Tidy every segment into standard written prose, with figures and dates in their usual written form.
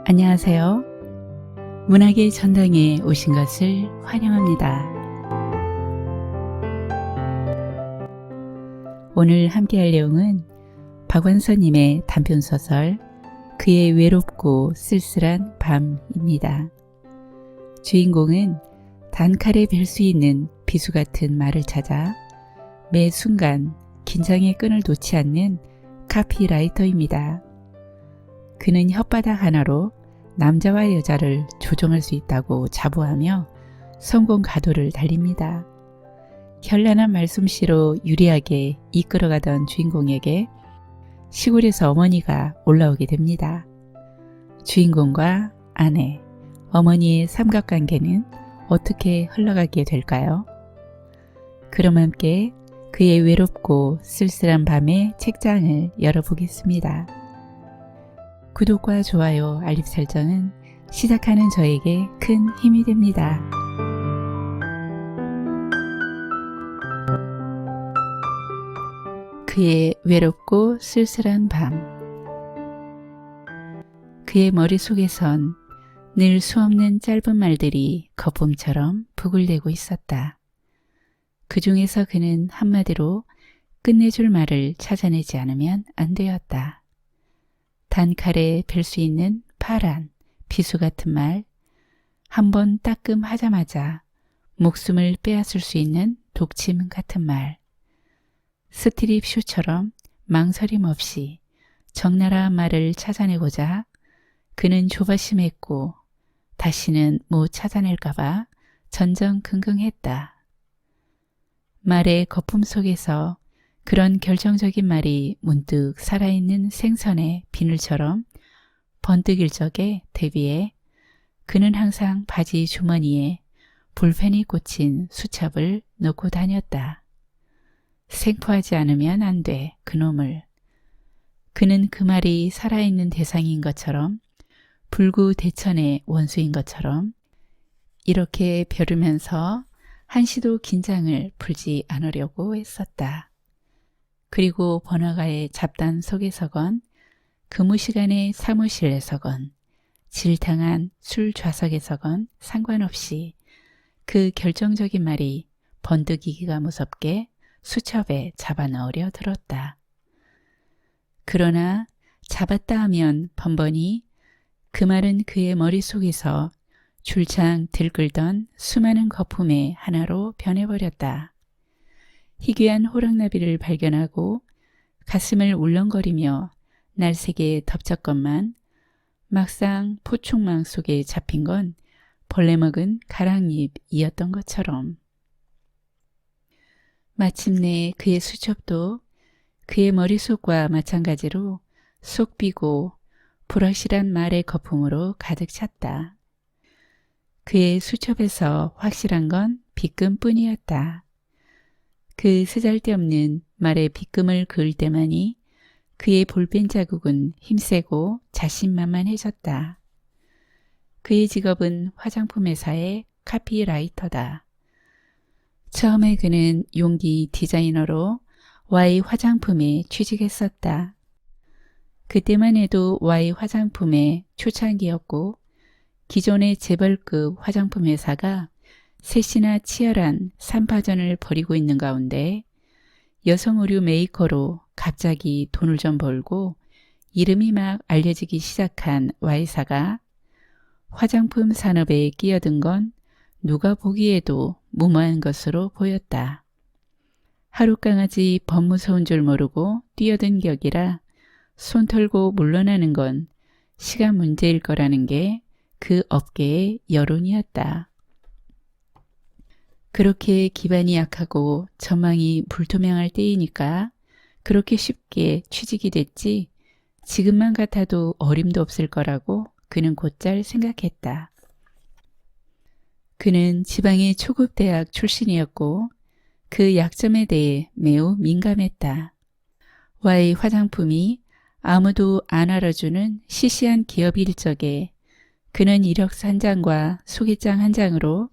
안녕하세요. 문학의 전당에 오신 것을 환영합니다. 오늘 함께할 내용은 박완서님의 단편소설 그의 외롭고 쓸쓸한 밤입니다. 주인공은 단칼에 뵐 수 있는 비수 같은 말을 찾아 매 순간 긴장의 끈을 놓지 않는 카피라이터입니다. 그는 혓바닥 하나로 남자와 여자를 조종할 수 있다고 자부하며 성공 가도를 달립니다. 현란한 말솜씨로 유리하게 이끌어가던 주인공에게 시골에서 어머니가 올라오게 됩니다. 주인공과 아내, 어머니의 삼각관계는 어떻게 흘러가게 될까요? 그럼 함께 그의 외롭고 쓸쓸한 밤의 책장을 열어보겠습니다. 구독과 좋아요, 알림 설정은 시작하는 저에게 큰 힘이 됩니다. 그의 외롭고 쓸쓸한 밤. 그의 머릿속에선 늘 수없는 짧은 말들이 거품처럼 부글대고 있었다. 그 중에서 그는 한마디로 끝내줄 말을 찾아내지 않으면 안 되었다. 단칼에 뵐 수 있는 파란, 비수 같은 말, 한번 따끔하자마자 목숨을 빼앗을 수 있는 독침 같은 말, 스트립 쇼처럼 망설임 없이 적나라한 말을 찾아내고자 그는 조바심했고 다시는 못 찾아낼까봐 전전긍긍했다. 말의 거품 속에서 그런 결정적인 말이 문득 살아있는 생선의 비늘처럼 번뜩일 적에 대비해 그는 항상 바지 주머니에 볼펜이 꽂힌 수첩을 넣고 다녔다. 생포하지 않으면 안 돼, 그놈을. 그는 그 말이 살아있는 대상인 것처럼 불구대천의 원수인 것처럼 이렇게 벼르면서 한시도 긴장을 풀지 않으려고 했었다. 그리고 번화가의 잡단 속에서건 근무시간의 사무실에서건 질탕한 술 좌석에서건 상관없이 그 결정적인 말이 번뜩이기가 무섭게 수첩에 잡아넣으려 들었다. 그러나 잡았다 하면 번번이 그 말은 그의 머릿속에서 줄창 들끓던 수많은 거품의 하나로 변해버렸다. 희귀한 호랑나비를 발견하고 가슴을 울렁거리며 날새게 덮쳤건만 막상 포충망 속에 잡힌 건 벌레 먹은 가랑잎이었던 것처럼 마침내 그의 수첩도 그의 머릿속과 마찬가지로 속 비고 불확실한 말의 거품으로 가득 찼다. 그의 수첩에서 확실한 건 빗금뿐이었다. 그 쓰잘데없는 말에 빗금을 그을 때만이 그의 볼펜 자국은 힘세고 자신만만해졌다. 그의 직업은 화장품 회사의 카피라이터다. 처음에 그는 용기 디자이너로 Y 화장품에 취직했었다. 그때만 해도 Y 화장품의 초창기였고 기존의 재벌급 화장품 회사가 셋이나 치열한 삼파전을 벌이고 있는 가운데 여성 의류 메이커로 갑자기 돈을 좀 벌고 이름이 막 알려지기 시작한 Y사가 화장품 산업에 끼어든 건 누가 보기에도 무모한 것으로 보였다. 하룻강아지 법무서운 줄 모르고 뛰어든 격이라 손 털고 물러나는 건 시간 문제일 거라는 게 그 업계의 여론이었다. 그렇게 기반이 약하고 전망이 불투명할 때이니까 그렇게 쉽게 취직이 됐지 지금만 같아도 어림도 없을 거라고 그는 곧잘 생각했다. 그는 지방의 초급 대학 출신이었고 그 약점에 대해 매우 민감했다. Y 화장품이 아무도 안 알아주는 시시한 기업일 적에 그는 이력서 한 장과 소개장 한 장으로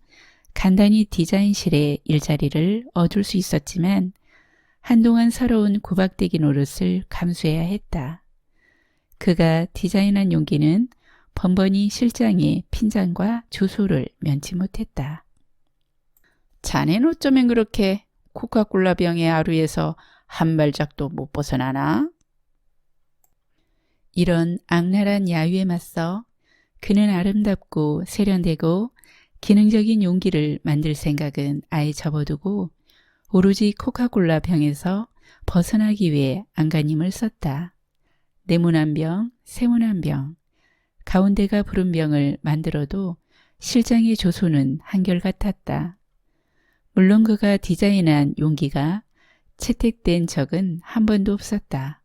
간단히 디자인실에 일자리를 얻을 수 있었지만 한동안 서러운 구박대기 노릇을 감수해야 했다. 그가 디자인한 용기는 번번이 실장의 핀잔과 조소를 면치 못했다. 자넨 어쩌면 그렇게 코카콜라 병의 아루에서 한 발짝도 못 벗어나나? 이런 악랄한 야유에 맞서 그는 아름답고 세련되고 기능적인 용기를 만들 생각은 아예 접어두고 오로지 코카콜라 병에서 벗어나기 위해 안간힘을 썼다. 네모난 병, 세모난 병, 가운데가 부른 병을 만들어도 실장의 조소는 한결같았다. 물론 그가 디자인한 용기가 채택된 적은 한 번도 없었다.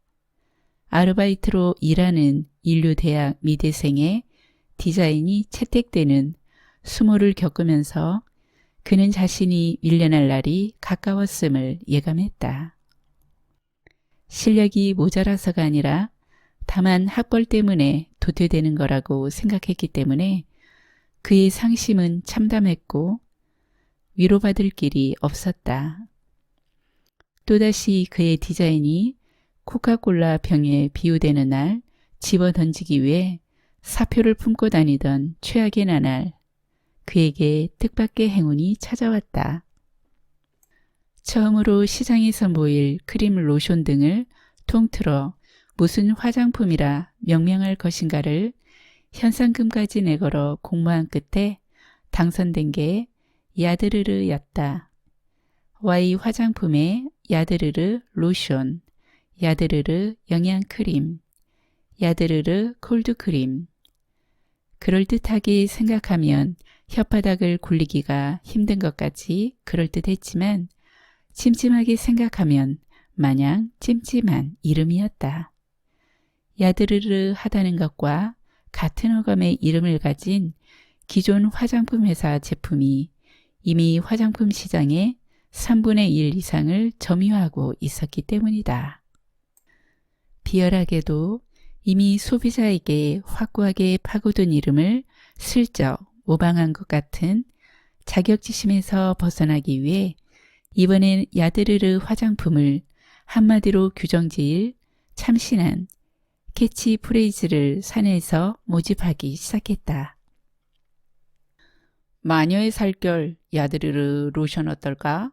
아르바이트로 일하는 인류 대학 미대생의 디자인이 채택되는 수모를 겪으면서 그는 자신이 밀려날 날이 가까웠음을 예감했다. 실력이 모자라서가 아니라 다만 학벌 때문에 도태되는 거라고 생각했기 때문에 그의 상심은 참담했고 위로받을 길이 없었다. 또다시 그의 디자인이 코카콜라 병에 비유되는 날 집어던지기 위해 사표를 품고 다니던 최악의 나날, 그에게 뜻밖의 행운이 찾아왔다. 처음으로 시장에서 모일 크림, 로션 등을 통틀어 무슨 화장품이라 명명할 것인가를 현상금까지 내걸어 공모한 끝에 당선된 게 야드르르였다. Y 화장품의 야드르르 로션, 야드르르 영양크림, 야드르르 콜드크림. 그럴듯하게 생각하면 혓바닥을 굴리기가 힘든 것 같이 그럴듯했지만 찜찜하게 생각하면 마냥 찜찜한 이름이었다. 야드르르 하다는 것과 같은 어감의 이름을 가진 기존 화장품 회사 제품이 이미 화장품 시장의 3분의 1 이상을 점유하고 있었기 때문이다. 비열하게도 이미 소비자에게 확고하게 파고든 이름을 슬쩍 모방한 것 같은 자격지심에서 벗어나기 위해 이번엔 야드르르 화장품을 한마디로 규정지을 참신한 캐치프레이즈를 사내에서 모집하기 시작했다. 마녀의 살결 야드르르 로션 어떨까?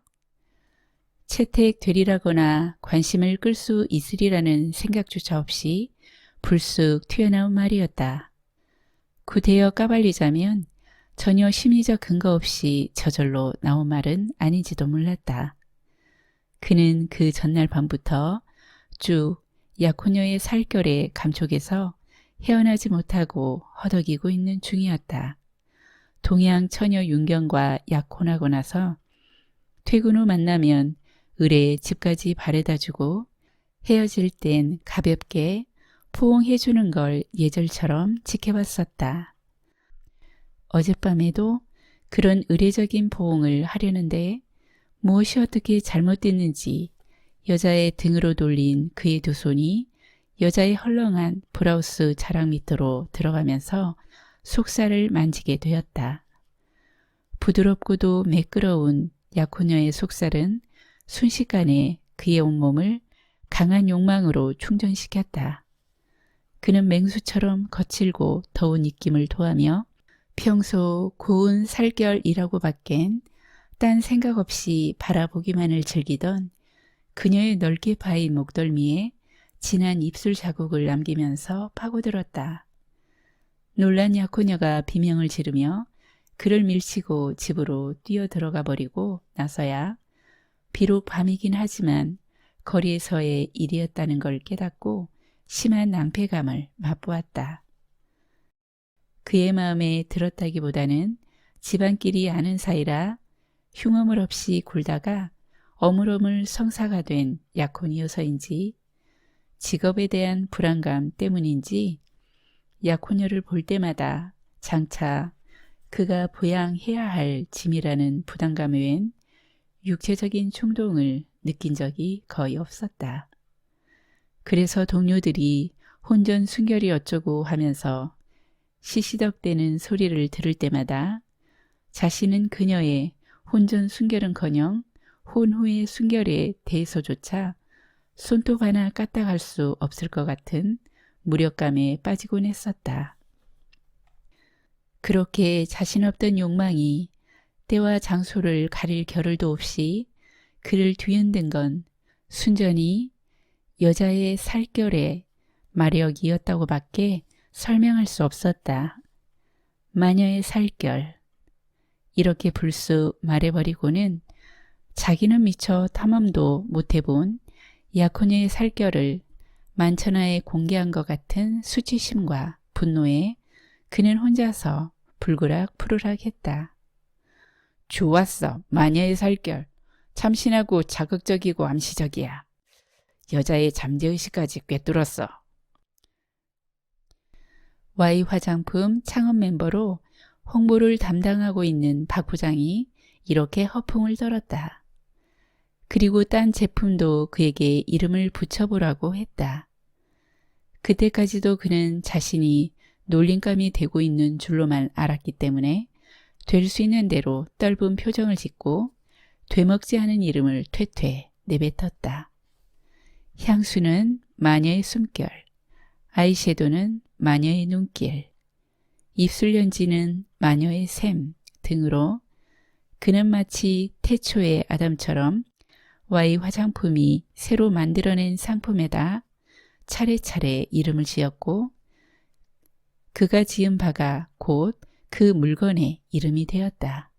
채택되리라거나 관심을 끌 수 있으리라는 생각조차 없이 불쑥 튀어나온 말이었다. 구대어 까발리자면 전혀 심리적 근거 없이 저절로 나온 말은 아닌지도 몰랐다. 그는 그 전날 밤부터 쭉 약혼녀의 살결에 감촉해서 헤어나지 못하고 허덕이고 있는 중이었다. 동양 처녀 윤경과 약혼하고 나서 퇴근 후 만나면 의뢰 집까지 바래다주고 헤어질 땐 가볍게 포옹해주는 걸 예절처럼 지켜봤었다. 어젯밤에도 그런 의례적인 포옹을 하려는데 무엇이 어떻게 잘못됐는지 여자의 등으로 돌린 그의 두 손이 여자의 헐렁한 브라우스 자락 밑으로 들어가면서 속살을 만지게 되었다. 부드럽고도 매끄러운 약혼녀의 속살은 순식간에 그의 온몸을 강한 욕망으로 충전시켰다. 그는 맹수처럼 거칠고 더운 입김을 토하며 평소 고운 살결이라고 밖엔 딴 생각 없이 바라보기만을 즐기던 그녀의 넓게 파인 목덜미에 진한 입술 자국을 남기면서 파고들었다. 놀란 약혼녀가 비명을 지르며 그를 밀치고 집으로 뛰어들어가 버리고 나서야 비록 밤이긴 하지만 거리에서의 일이었다는 걸 깨닫고 심한 낭패감을 맛보았다. 그의 마음에 들었다기보다는 집안끼리 아는 사이라 흉엄을 없이 굴다가 어물어물 성사가 된 약혼이어서인지 직업에 대한 불안감 때문인지 약혼녀를 볼 때마다 장차 그가 부양해야 할 짐이라는 부담감 외엔 육체적인 충동을 느낀 적이 거의 없었다. 그래서 동료들이 혼전 순결이 어쩌고 하면서 시시덕대는 소리를 들을 때마다 자신은 그녀의 혼전 순결은커녕 혼 후의 순결에 대해서조차 손톱 하나 까딱할 수 없을 것 같은 무력감에 빠지곤 했었다. 그렇게 자신 없던 욕망이 때와 장소를 가릴 겨를도 없이 그를 뒤흔든 건 순전히 여자의 살결의 마력이었다고 밖에 설명할 수 없었다. 마녀의 살결. 이렇게 불쑥 말해버리고는 자기는 미처 탐험도 못해본 약혼녀의 살결을 만천하에 공개한 것 같은 수치심과 분노에 그는 혼자서 불그락 푸르락 했다. 좋았어. 마녀의 살결. 참신하고 자극적이고 암시적이야. 여자의 잠재의식까지 꿰뚫었어. Y 화장품 창업 멤버로 홍보를 담당하고 있는 박 부장이 이렇게 허풍을 떨었다. 그리고 딴 제품도 그에게 이름을 붙여보라고 했다. 그때까지도 그는 자신이 놀림감이 되고 있는 줄로만 알았기 때문에 될 수 있는 대로 떫은 표정을 짓고 되먹지 않은 이름을 퇴퇴 내뱉었다. 향수는 마녀의 숨결, 아이섀도는 마녀의 눈길, 입술연지는 마녀의 샘 등으로 그는 마치 태초의 아담처럼 Y 화장품이 새로 만들어낸 상품에다 차례차례 이름을 지었고 그가 지은 바가 곧 그 물건의 이름이 되었다.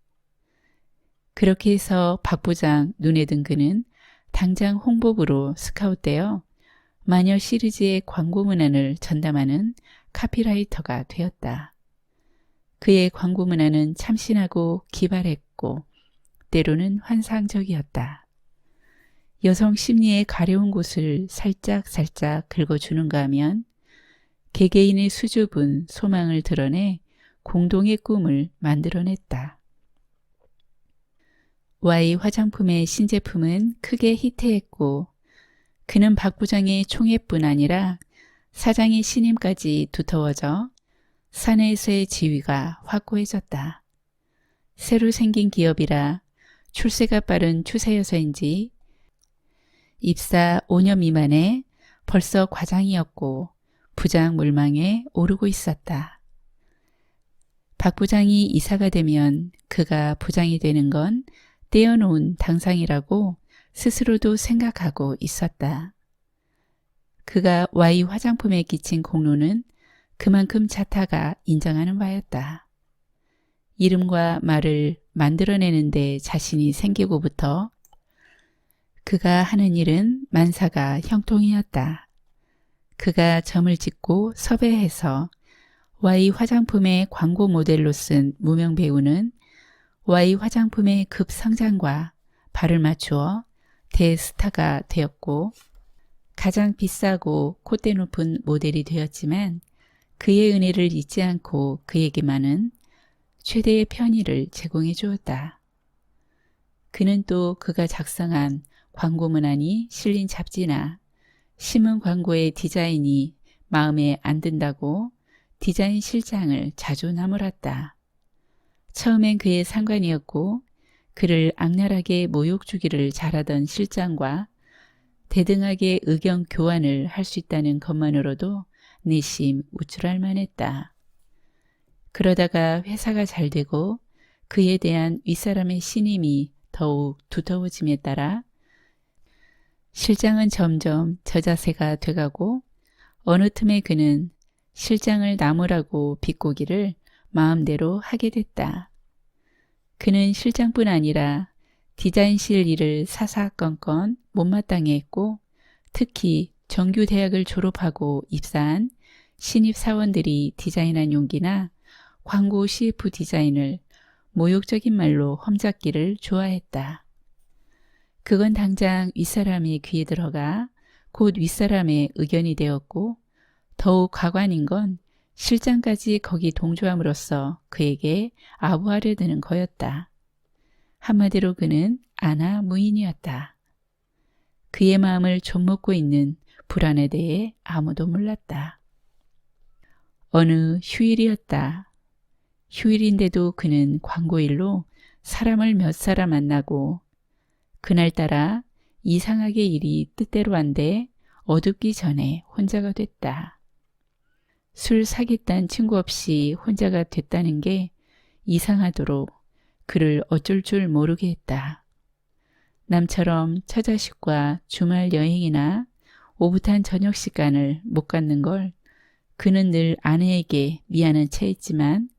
그렇게 해서 박 부장 눈에 든 그는 당장 홍보부로 스카웃되어 마녀 시리즈의 광고 문안을 전담하는 카피라이터가 되었다. 그의 광고 문안은 참신하고 기발했고 때로는 환상적이었다. 여성 심리의 가려운 곳을 살짝살짝 긁어주는가 하면 개개인의 수줍은 소망을 드러내 공동의 꿈을 만들어냈다. Y 화장품의 신제품은 크게 히트했고 그는 박 부장의 총애뿐 아니라 사장의 신임까지 두터워져 사내에서의 지위가 확고해졌다. 새로 생긴 기업이라 출세가 빠른 추세여서인지 입사 5년 미만에 벌써 과장이었고 부장 물망에 오르고 있었다. 박 부장이 이사가 되면 그가 부장이 되는 건 떼어놓은 당상이라고 스스로도 생각하고 있었다. 그가 Y 화장품에 끼친 공로는 그만큼 자타가 인정하는 바였다. 이름과 말을 만들어내는데 자신이 생기고부터 그가 하는 일은 만사가 형통이었다. 그가 점을 찍고 섭외해서 Y 화장품의 광고 모델로 쓴 무명 배우는 Y 화장품의 급성장과 발을 맞추어 대스타가 되었고 가장 비싸고 콧대 높은 모델이 되었지만 그의 은혜를 잊지 않고 그에게만은 최대의 편의를 제공해 주었다. 그는 또 그가 작성한 광고 문안이 실린 잡지나 신문 광고의 디자인이 마음에 안 든다고 디자인 실장을 자주 나무랐다. 처음엔 그의 상관이었고 그를 악랄하게 모욕 주기를 잘하던 실장과 대등하게 의견 교환을 할 수 있다는 것만으로도 내심 우쭐할 만했다. 그러다가 회사가 잘 되고 그에 대한 윗사람의 신임이 더욱 두터워짐에 따라 실장은 점점 저자세가 돼가고 어느 틈에 그는 실장을 나무라고 비꼬기를 마음대로 하게 됐다. 그는 실장뿐 아니라 디자인실 일을 사사건건 못마땅해 했고 특히 정규대학을 졸업하고 입사한 신입사원들이 디자인한 용기나 광고 CF 디자인을 모욕적인 말로 험잡기를 좋아했다. 그건 당장 윗사람의 귀에 들어가 곧 윗사람의 의견이 되었고 더욱 가관인 건 실장까지 거기 동조함으로써 그에게 아부하려 드는 거였다. 한마디로 그는 아나무인이었다. 그의 마음을 좀먹고 있는 불안에 대해 아무도 몰랐다. 어느 휴일이었다. 휴일인데도 그는 광고일로 사람을 몇 사람 만나고 그날따라 이상하게 일이 뜻대로 안 돼 어둡기 전에 혼자가 됐다. 술 사겠다는 친구 없이 혼자가 됐다는 게 이상하도록 그를 어쩔 줄 모르게 했다. 남처럼 처자식과 주말 여행이나 오붓한 저녁 시간을 못 갖는 걸 그는 늘 아내에게 미안한 채 했지만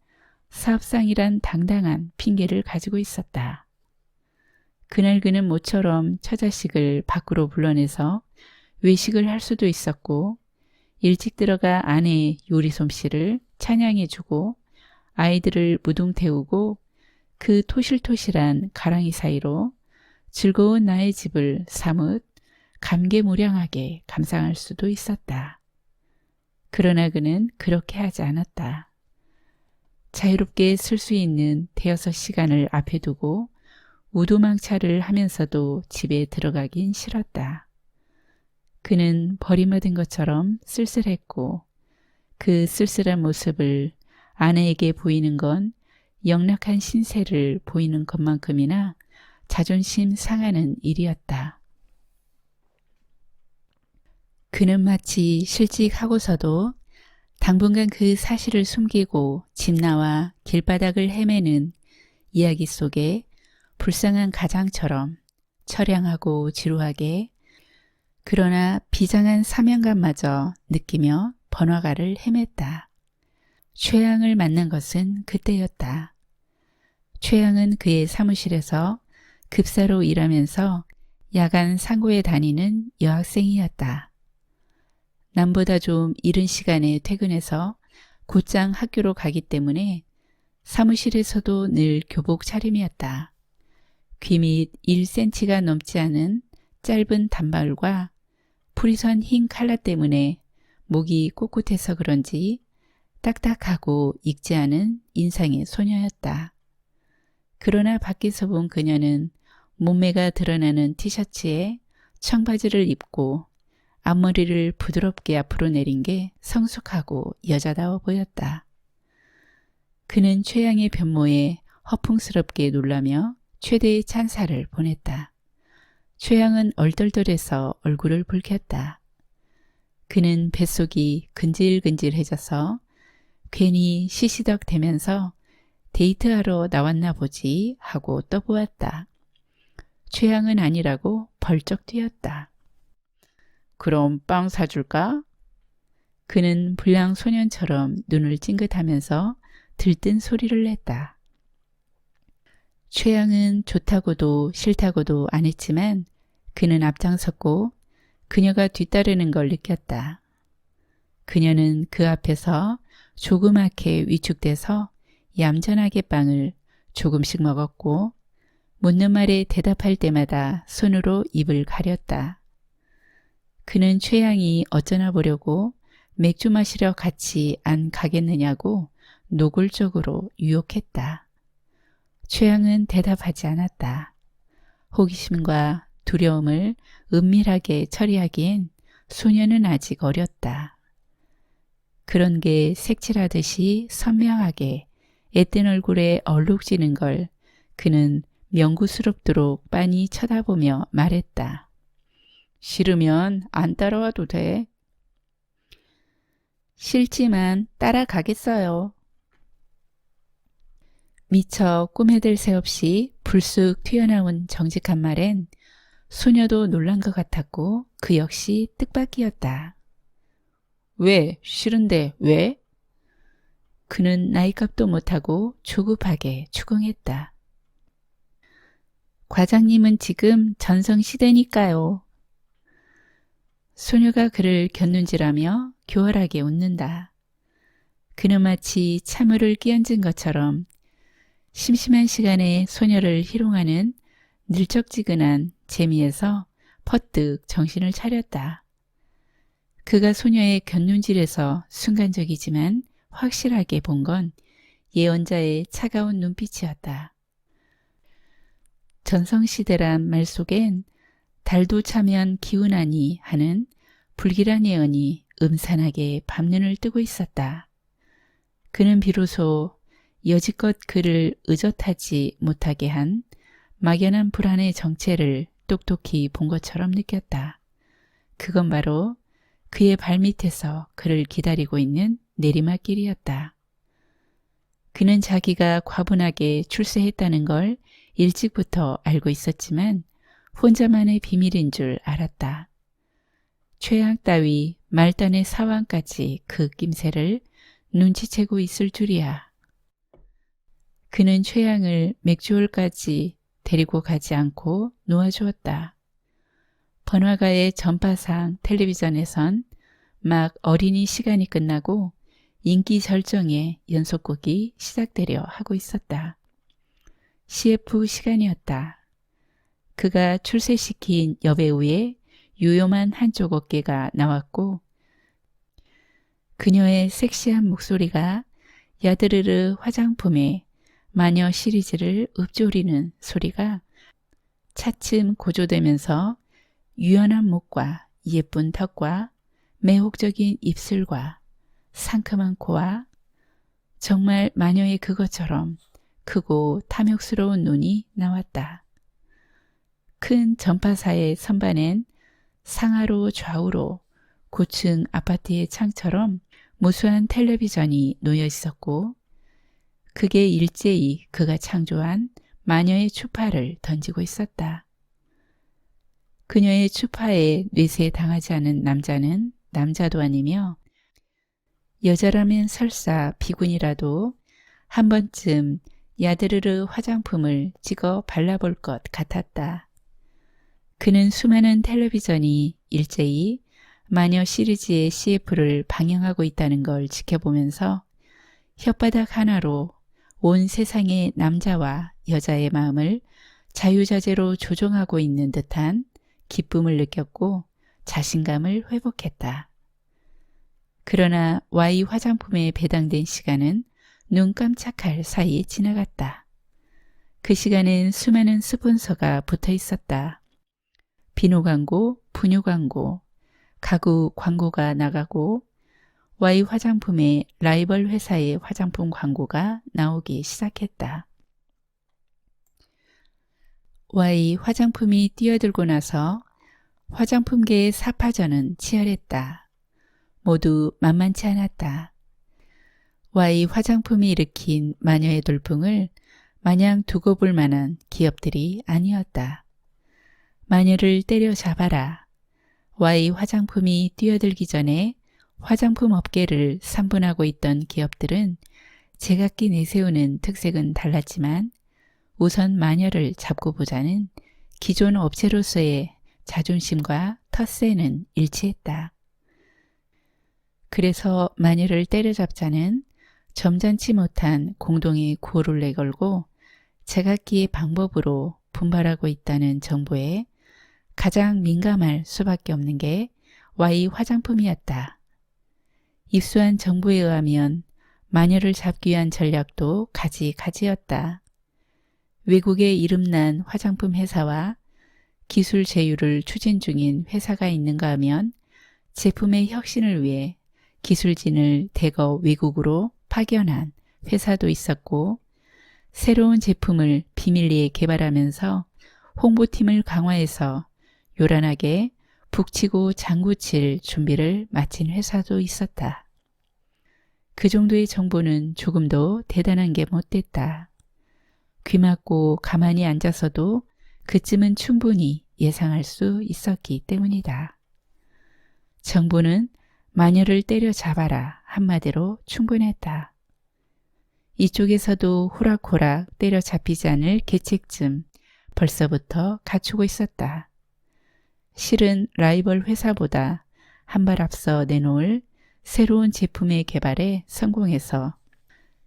사업상이란 당당한 핑계를 가지고 있었다. 그날 그는 모처럼 처자식을 밖으로 불러내서 외식을 할 수도 있었고 일찍 들어가 아내의 요리 솜씨를 찬양해주고 아이들을 무등 태우고 그 토실토실한 가랑이 사이로 즐거운 나의 집을 사뭇 감개무량하게 감상할 수도 있었다. 그러나 그는 그렇게 하지 않았다. 자유롭게 쓸 수 있는 대여섯 시간을 앞에 두고 우두망차를 하면서도 집에 들어가긴 싫었다. 그는 버림받은 것처럼 쓸쓸했고 그 쓸쓸한 모습을 아내에게 보이는 건 영락한 신세를 보이는 것만큼이나 자존심 상하는 일이었다. 그는 마치 실직하고서도 당분간 그 사실을 숨기고 집 나와 길바닥을 헤매는 이야기 속에 불쌍한 가장처럼 처량하고 지루하게 그러나 비장한 사명감마저 느끼며 번화가를 헤맸다. 최양을 만난 것은 그때였다. 최양은 그의 사무실에서 급사로 일하면서 야간 상고에 다니는 여학생이었다. 남보다 좀 이른 시간에 퇴근해서 곧장 학교로 가기 때문에 사무실에서도 늘 교복 차림이었다. 귀 밑 1cm가 넘지 않은 짧은 단발과 풀이 선 흰 칼라 때문에 목이 꼿꼿해서 그런지 딱딱하고 익지 않은 인상의 소녀였다. 그러나 밖에서 본 그녀는 몸매가 드러나는 티셔츠에 청바지를 입고 앞머리를 부드럽게 앞으로 내린 게 성숙하고 여자다워 보였다. 그는 최양의 변모에 허풍스럽게 놀라며 최대의 찬사를 보냈다. 최양은 얼떨떨해서 얼굴을 붉혔다. 그는 뱃속이 근질근질해져서 괜히 시시덕 대면서 데이트하러 나왔나 보지 하고 떠보았다. 최양은 아니라고 벌쩍 뛰었다. 그럼 빵 사줄까? 그는 불량 소년처럼 눈을 찡긋하면서 들뜬 소리를 냈다. 최양은 좋다고도 싫다고도 안 했지만 그는 앞장섰고 그녀가 뒤따르는 걸 느꼈다. 그녀는 그 앞에서 조그맣게 위축돼서 얌전하게 빵을 조금씩 먹었고 묻는 말에 대답할 때마다 손으로 입을 가렸다. 그는 최양이 어쩌나 보려고 맥주 마시러 같이 안 가겠느냐고 노골적으로 유혹했다. 최양은 대답하지 않았다. 호기심과 두려움을 은밀하게 처리하기엔 소녀는 아직 어렸다. 그런 게 색칠하듯이 선명하게 애뜬 얼굴에 얼룩지는 걸 그는 명구스럽도록 빤히 쳐다보며 말했다. 싫으면 안 따라와도 돼. 싫지만 따라가겠어요. 미처 꿈에들 새 없이 불쑥 튀어나온 정직한 말엔 소녀도 놀란 것 같았고 그 역시 뜻밖이었다. 왜? 싫은데 왜? 그는 나이값도 못하고 조급하게 추궁했다. 과장님은 지금 전성시대니까요. 소녀가 그를 곁눈질하며 교활하게 웃는다. 그는 마치 찬물을 끼얹은 것처럼 심심한 시간에 소녀를 희롱하는 늘적지근한 재미에서 퍼뜩 정신을 차렸다. 그가 소녀의 곁눈질에서 순간적이지만 확실하게 본 건 예언자의 차가운 눈빛이었다. 전성시대란 말 속엔 달도 차면 기운하니 하는 불길한 예언이 음산하게 밤눈을 뜨고 있었다. 그는 비로소 여지껏 그를 의젓하지 못하게 한 막연한 불안의 정체를 똑똑히 본 것처럼 느꼈다. 그건 바로 그의 발밑에서 그를 기다리고 있는 내리막길이었다. 그는 자기가 과분하게 출세했다는 걸 일찍부터 알고 있었지만 혼자만의 비밀인 줄 알았다. 최악 따위 말단의 사왕까지 그 낌새를 눈치채고 있을 줄이야. 그는 최양을 맥주홀까지 데리고 가지 않고 놓아주었다. 번화가의 전파상 텔레비전에선 막 어린이 시간이 끝나고 인기 절정의 연속극이 시작되려 하고 있었다. CF 시간이었다. 그가 출세시킨 여배우의 유요만 한쪽 어깨가 나왔고 그녀의 섹시한 목소리가 야드르르 화장품의 마녀 시리즈를 읊조리는 소리가 차츰 고조되면서 유연한 목과 예쁜 턱과 매혹적인 입술과 상큼한 코와 정말 마녀의 그것처럼 크고 탐욕스러운 눈이 나왔다. 큰 전파사의 선반엔 상하로 좌우로 고층 아파트의 창처럼 무수한 텔레비전이 놓여 있었고 그게 일제히 그가 창조한 마녀의 추파를 던지고 있었다. 그녀의 추파에 뇌세 당하지 않은 남자는 남자도 아니며 여자라면 설사 비군이라도 한 번쯤 야드르르 화장품을 찍어 발라볼 것 같았다. 그는 수많은 텔레비전이 일제히 마녀 시리즈의 CF를 방영하고 있다는 걸 지켜보면서 혓바닥 하나로 온 세상의 남자와 여자의 마음을 자유자재로 조종하고 있는 듯한 기쁨을 느꼈고 자신감을 회복했다. 그러나 Y 화장품에 배당된 시간은 눈 깜짝할 사이에 지나갔다. 그 시간엔 수많은 스폰서가 붙어 있었다. 비누 광고, 분유 광고, 가구 광고가 나가고 Y 화장품의 라이벌 회사의 화장품 광고가 나오기 시작했다. Y 화장품이 뛰어들고 나서 화장품계의 사파전은 치열했다. 모두 만만치 않았다. Y 화장품이 일으킨 마녀의 돌풍을 마냥 두고 볼 만한 기업들이 아니었다. 마녀를 때려잡아라. Y 화장품이 뛰어들기 전에 화장품 업계를 삼분하고 있던 기업들은 제각기 내세우는 특색은 달랐지만 우선 마녀를 잡고 보자는 기존 업체로서의 자존심과 텃세는 일치했다. 그래서 마녀를 때려잡자는 점잖지 못한 공동의 구호를 내걸고 제각기의 방법으로 분발하고 있다는 정보에 가장 민감할 수밖에 없는 게 Y 화장품이었다. 입수한 정보에 의하면 마녀를 잡기 위한 전략도 가지가지였다. 외국의 이름난 화장품 회사와 기술 제휴를 추진 중인 회사가 있는가 하면 제품의 혁신을 위해 기술진을 대거 외국으로 파견한 회사도 있었고 새로운 제품을 비밀리에 개발하면서 홍보팀을 강화해서 요란하게 북치고 장구칠 준비를 마친 회사도 있었다. 그 정도의 정보는 조금도 대단한 게 못됐다. 귀 막고 가만히 앉아서도 그쯤은 충분히 예상할 수 있었기 때문이다. 정보는 마녀를 때려잡아라 한마디로 충분했다. 이쪽에서도 호락호락 때려잡히지 않을 계책쯤 벌써부터 갖추고 있었다. 실은 라이벌 회사보다 한 발 앞서 내놓을 새로운 제품의 개발에 성공해서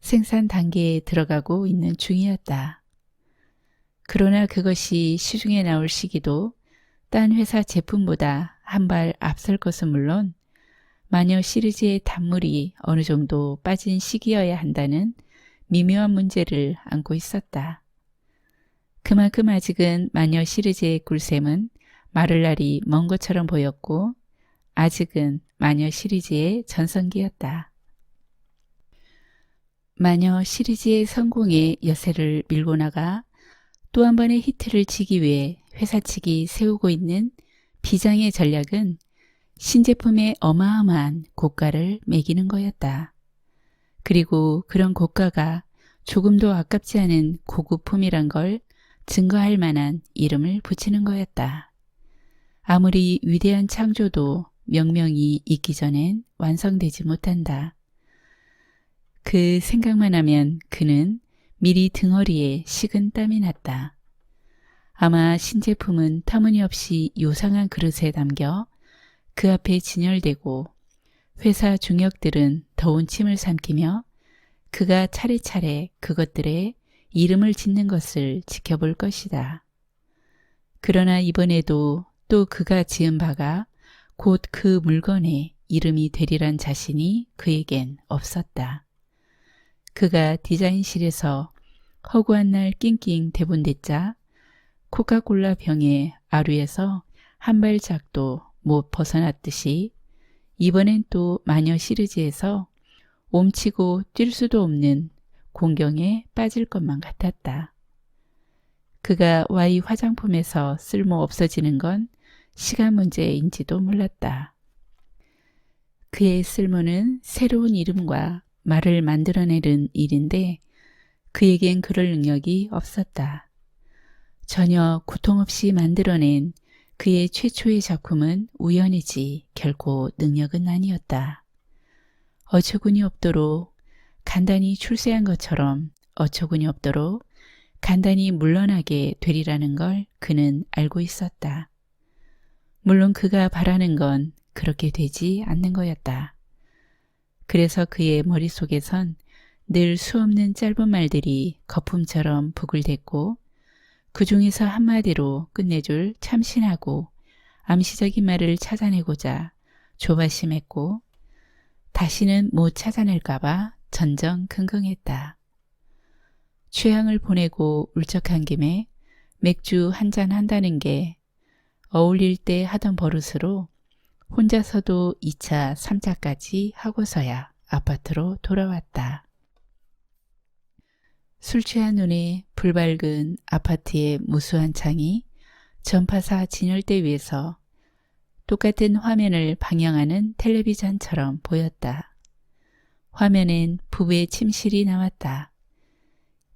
생산 단계에 들어가고 있는 중이었다. 그러나 그것이 시중에 나올 시기도 딴 회사 제품보다 한 발 앞설 것은 물론 마녀 시리즈의 단물이 어느 정도 빠진 시기여야 한다는 미묘한 문제를 안고 있었다. 그만큼 아직은 마녀 시리즈의 꿀샘은 마를 날이 먼 것처럼 보였고 아직은 마녀 시리즈의 전성기였다. 마녀 시리즈의 성공에 여세를 밀고 나가 또 한 번의 히트를 치기 위해 회사 측이 세우고 있는 비장의 전략은 신제품의 어마어마한 고가를 매기는 거였다. 그리고 그런 고가가 조금도 아깝지 않은 고급품이란 걸 증거할 만한 이름을 붙이는 거였다. 아무리 위대한 창조도 명명이 있기 전엔 완성되지 못한다. 그 생각만 하면 그는 미리 등허리에 식은 땀이 났다. 아마 신제품은 터무니없이 요상한 그릇에 담겨 그 앞에 진열되고 회사 중역들은 더운 침을 삼키며 그가 차례차례 그것들에 이름을 짓는 것을 지켜볼 것이다. 그러나 이번에도 또 그가 지은 바가 곧 그 물건의 이름이 되리란 자신이 그에겐 없었다. 그가 디자인실에서 허구한 날 낑낑 대본댔자 코카콜라 병의 아류에서 한 발짝도 못 벗어났듯이 이번엔 또 마녀 시리즈에서 옴치고 뛸 수도 없는 공경에 빠질 것만 같았다. 그가 Y 화장품에서 쓸모 없어지는 건 시간 문제인지도 몰랐다. 그의 쓸모는 새로운 이름과 말을 만들어내는 일인데 그에겐 그럴 능력이 없었다. 전혀 고통 없이 만들어낸 그의 최초의 작품은 우연이지 결코 능력은 아니었다. 어처구니 없도록 간단히 출세한 것처럼 어처구니 없도록 간단히 물러나게 되리라는 걸 그는 알고 있었다. 물론 그가 바라는 건 그렇게 되지 않는 거였다. 그래서 그의 머릿속에선 늘 수없는 짧은 말들이 거품처럼 부글댔고 그 중에서 한마디로 끝내줄 참신하고 암시적인 말을 찾아내고자 조바심했고 다시는 못 찾아낼까봐 전전긍긍했다. 취향을 보내고 울적한 김에 맥주 한잔 한다는 게 어울릴 때 하던 버릇으로 혼자서도 2차, 3차까지 하고서야 아파트로 돌아왔다. 술 취한 눈에 불밝은 아파트의 무수한 창이 전파사 진열대 위에서 똑같은 화면을 방영하는 텔레비전처럼 보였다. 화면엔 부부의 침실이 나왔다.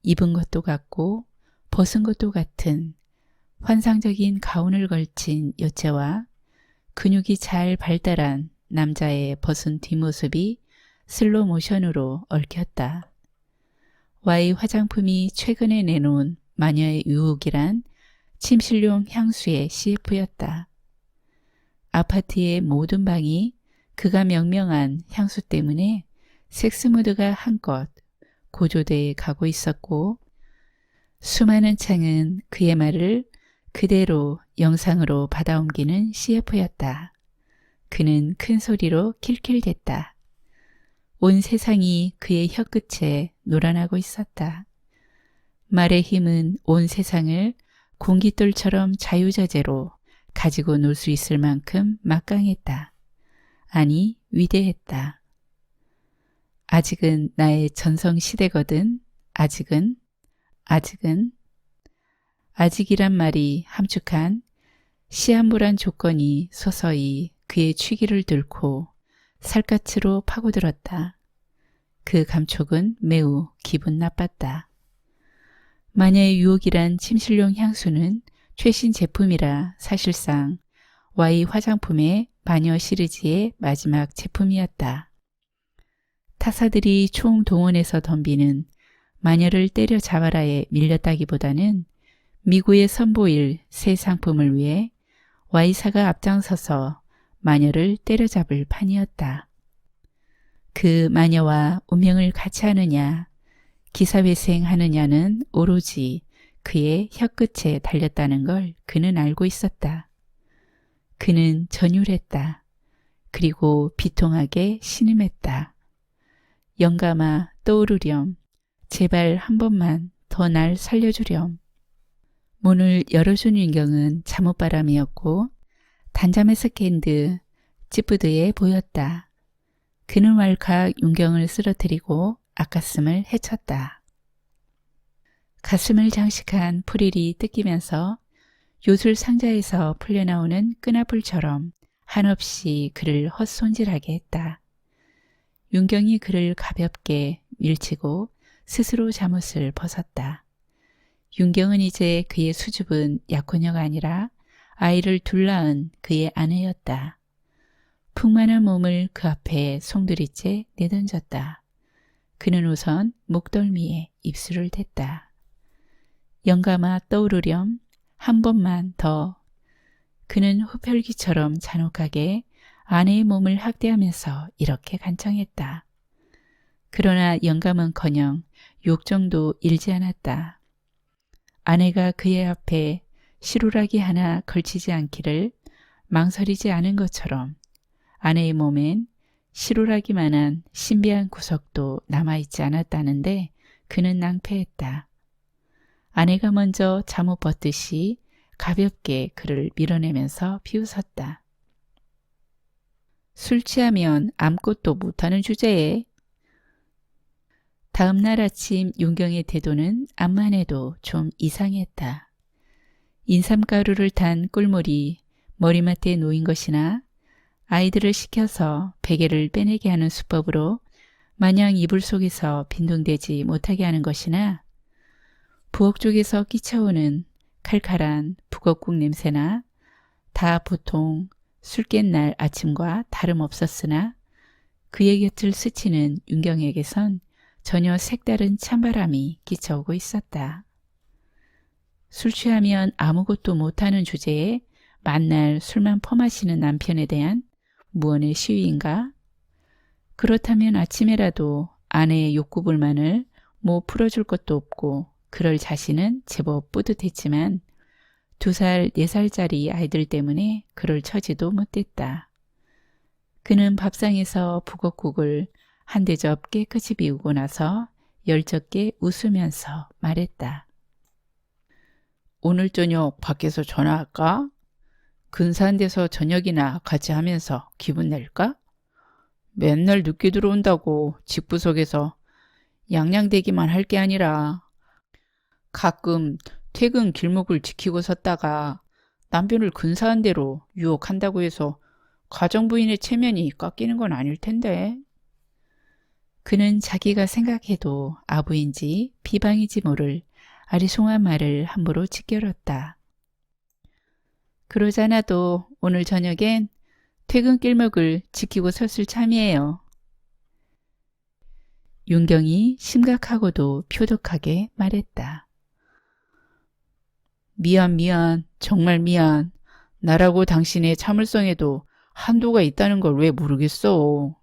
입은 것도 같고 벗은 것도 같은 환상적인 가운을 걸친 여체와 근육이 잘 발달한 남자의 벗은 뒷모습이 슬로 모션으로 얽혔다. Y 화장품이 최근에 내놓은 마녀의 유혹이란 침실용 향수의 CF였다. 아파트의 모든 방이 그가 명명한 향수 때문에 섹스무드가 한껏 고조돼 가고 있었고 수많은 창은 그의 말을 그대로 영상으로 받아옮기는 CF였다. 그는 큰 소리로 킬킬댔다. 온 세상이 그의 혀끝에 놀아나고 있었다. 말의 힘은 온 세상을 공깃돌처럼 자유자재로 가지고 놀 수 있을 만큼 막강했다. 아니, 위대했다. 아직은 나의 전성시대거든. 아직이란 말이 함축한 시한부란 조건이 서서히 그의 취기를 뚫고 살갗으로 파고들었다. 그 감촉은 매우 기분 나빴다. 마녀의 유혹이란 침실용 향수는 최신 제품이라 사실상 Y 화장품의 마녀 시리즈의 마지막 제품이었다. 타사들이 총동원해서 덤비는 마녀를 때려잡아라에 밀렸다기보다는 미국에 선보일 새 상품을 위해 Y사가 앞장서서 마녀를 때려잡을 판이었다. 그 마녀와 운명을 같이 하느냐, 기사회생하느냐는 오로지 그의 혀끝에 달렸다는 걸 그는 알고 있었다. 그는 전율했다. 그리고 비통하게 신음했다. 영감아, 떠오르렴. 제발 한 번만 더 날 살려주렴. 문을 열어준 윤경은 잠옷바람이었고 단잠에서 깬 듯 찌뿌드해 보였다. 그는 왈칵 윤경을 쓰러뜨리고 아까슴을 헤쳤다. 가슴을 장식한 프릴이 뜯기면서 요술 상자에서 풀려나오는 끈아풀처럼 한없이 그를 헛손질하게 했다. 윤경이 그를 가볍게 밀치고 스스로 잠옷을 벗었다. 윤경은 이제 그의 수줍은 약혼녀가 아니라 아이를 둘 낳은 그의 아내였다. 풍만한 몸을 그 앞에 송두리째 내던졌다. 그는 우선 목덜미에 입술을 댔다. 영감아 떠오르렴 한 번만 더. 그는 호펼기처럼 잔혹하게 아내의 몸을 학대하면서 이렇게 간청했다. 그러나 영감은커녕 욕정도 잃지 않았다. 아내가 그의 앞에 시루라기 하나 걸치지 않기를 망설이지 않은 것처럼 아내의 몸엔 시루라기만한 신비한 구석도 남아있지 않았다는데 그는 낭패했다. 아내가 먼저 잠옷 벗듯이 가볍게 그를 밀어내면서 비웃었다. 술 취하면 아무것도 못하는 주제에. 다음 날 아침 윤경의 태도는 암만 해도 좀 이상했다. 인삼가루를 탄 꿀물이 머리맡에 놓인 것이나 아이들을 시켜서 베개를 빼내게 하는 수법으로 마냥 이불 속에서 빈둥대지 못하게 하는 것이나 부엌 쪽에서 끼쳐오는 칼칼한 북엇국 냄새나 다 보통 술 깬 날 아침과 다름없었으나 그의 곁을 스치는 윤경에게선 전혀 색다른 찬바람이 끼쳐오고 있었다. 술 취하면 아무것도 못하는 주제에 만날 술만 퍼마시는 남편에 대한 무언의 시위인가? 그렇다면 아침에라도 아내의 욕구불만을 풀어줄 것도 없고 그럴 자신은 제법 뿌듯했지만 2살, 4살짜리 아이들 때문에 그럴 처지도 못됐다. 그는 밥상에서 북엇국을 한 대접 깨끗이 비우고 나서 열적게 웃으면서 말했다. 오늘 저녁 밖에서 전화할까? 근사한 데서 저녁이나 같이 하면서 기분 낼까? 맨날 늦게 들어온다고 집구석에서 양양대기만 할 게 아니라 가끔 퇴근 길목을 지키고 섰다가 남편을 근사한 데로 유혹한다고 해서 가정부인의 체면이 깎이는 건 아닐 텐데. 그는 자기가 생각해도 아부인지 비방인지 모를 아리송한 말을 함부로 지껴렸다. 그러잖아도 오늘 저녁엔 퇴근길목을 지키고 섰을 참이에요. 윤경이 심각하고도 표독하게 말했다. 미안, 정말 미안. 나라고 당신의 참을성에도 한도가 있다는 걸 왜 모르겠어.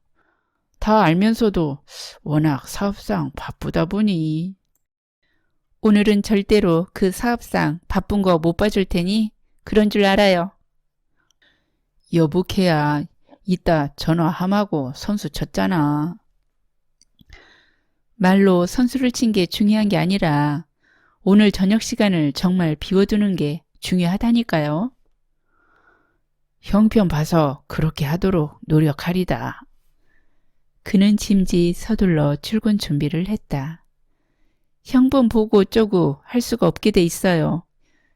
다 알면서도 워낙 사업상 바쁘다 보니. 오늘은 절대로 그 사업상 바쁜 거 못 봐줄 테니 그런 줄 알아요. 여보케야, 이따 전화함하고 선수 쳤잖아. 말로 선수를 친 게 중요한 게 아니라 오늘 저녁 시간을 정말 비워두는 게 중요하다니까요. 형편 봐서 그렇게 하도록 노력하리다. 그는 짐짓 서둘러 출근 준비를 했다. 형편 보고 어쩌고 할 수가 없게 돼 있어요.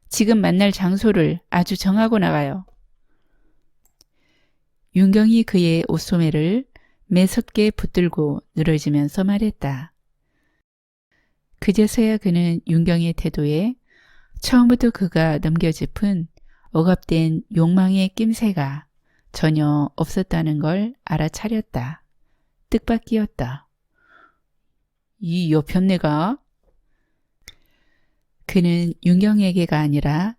지금 만날 장소를 아주 정하고 나가요. 윤경이 그의 옷소매를 매섭게 붙들고 늘어지면서 말했다. 그제서야 그는 윤경의 태도에 처음부터 그가 넘겨짚은 억압된 욕망의 낌새가 전혀 없었다는 걸 알아차렸다. 뜻밖이었다. 이 여편네가? 그는 윤경에게가 아니라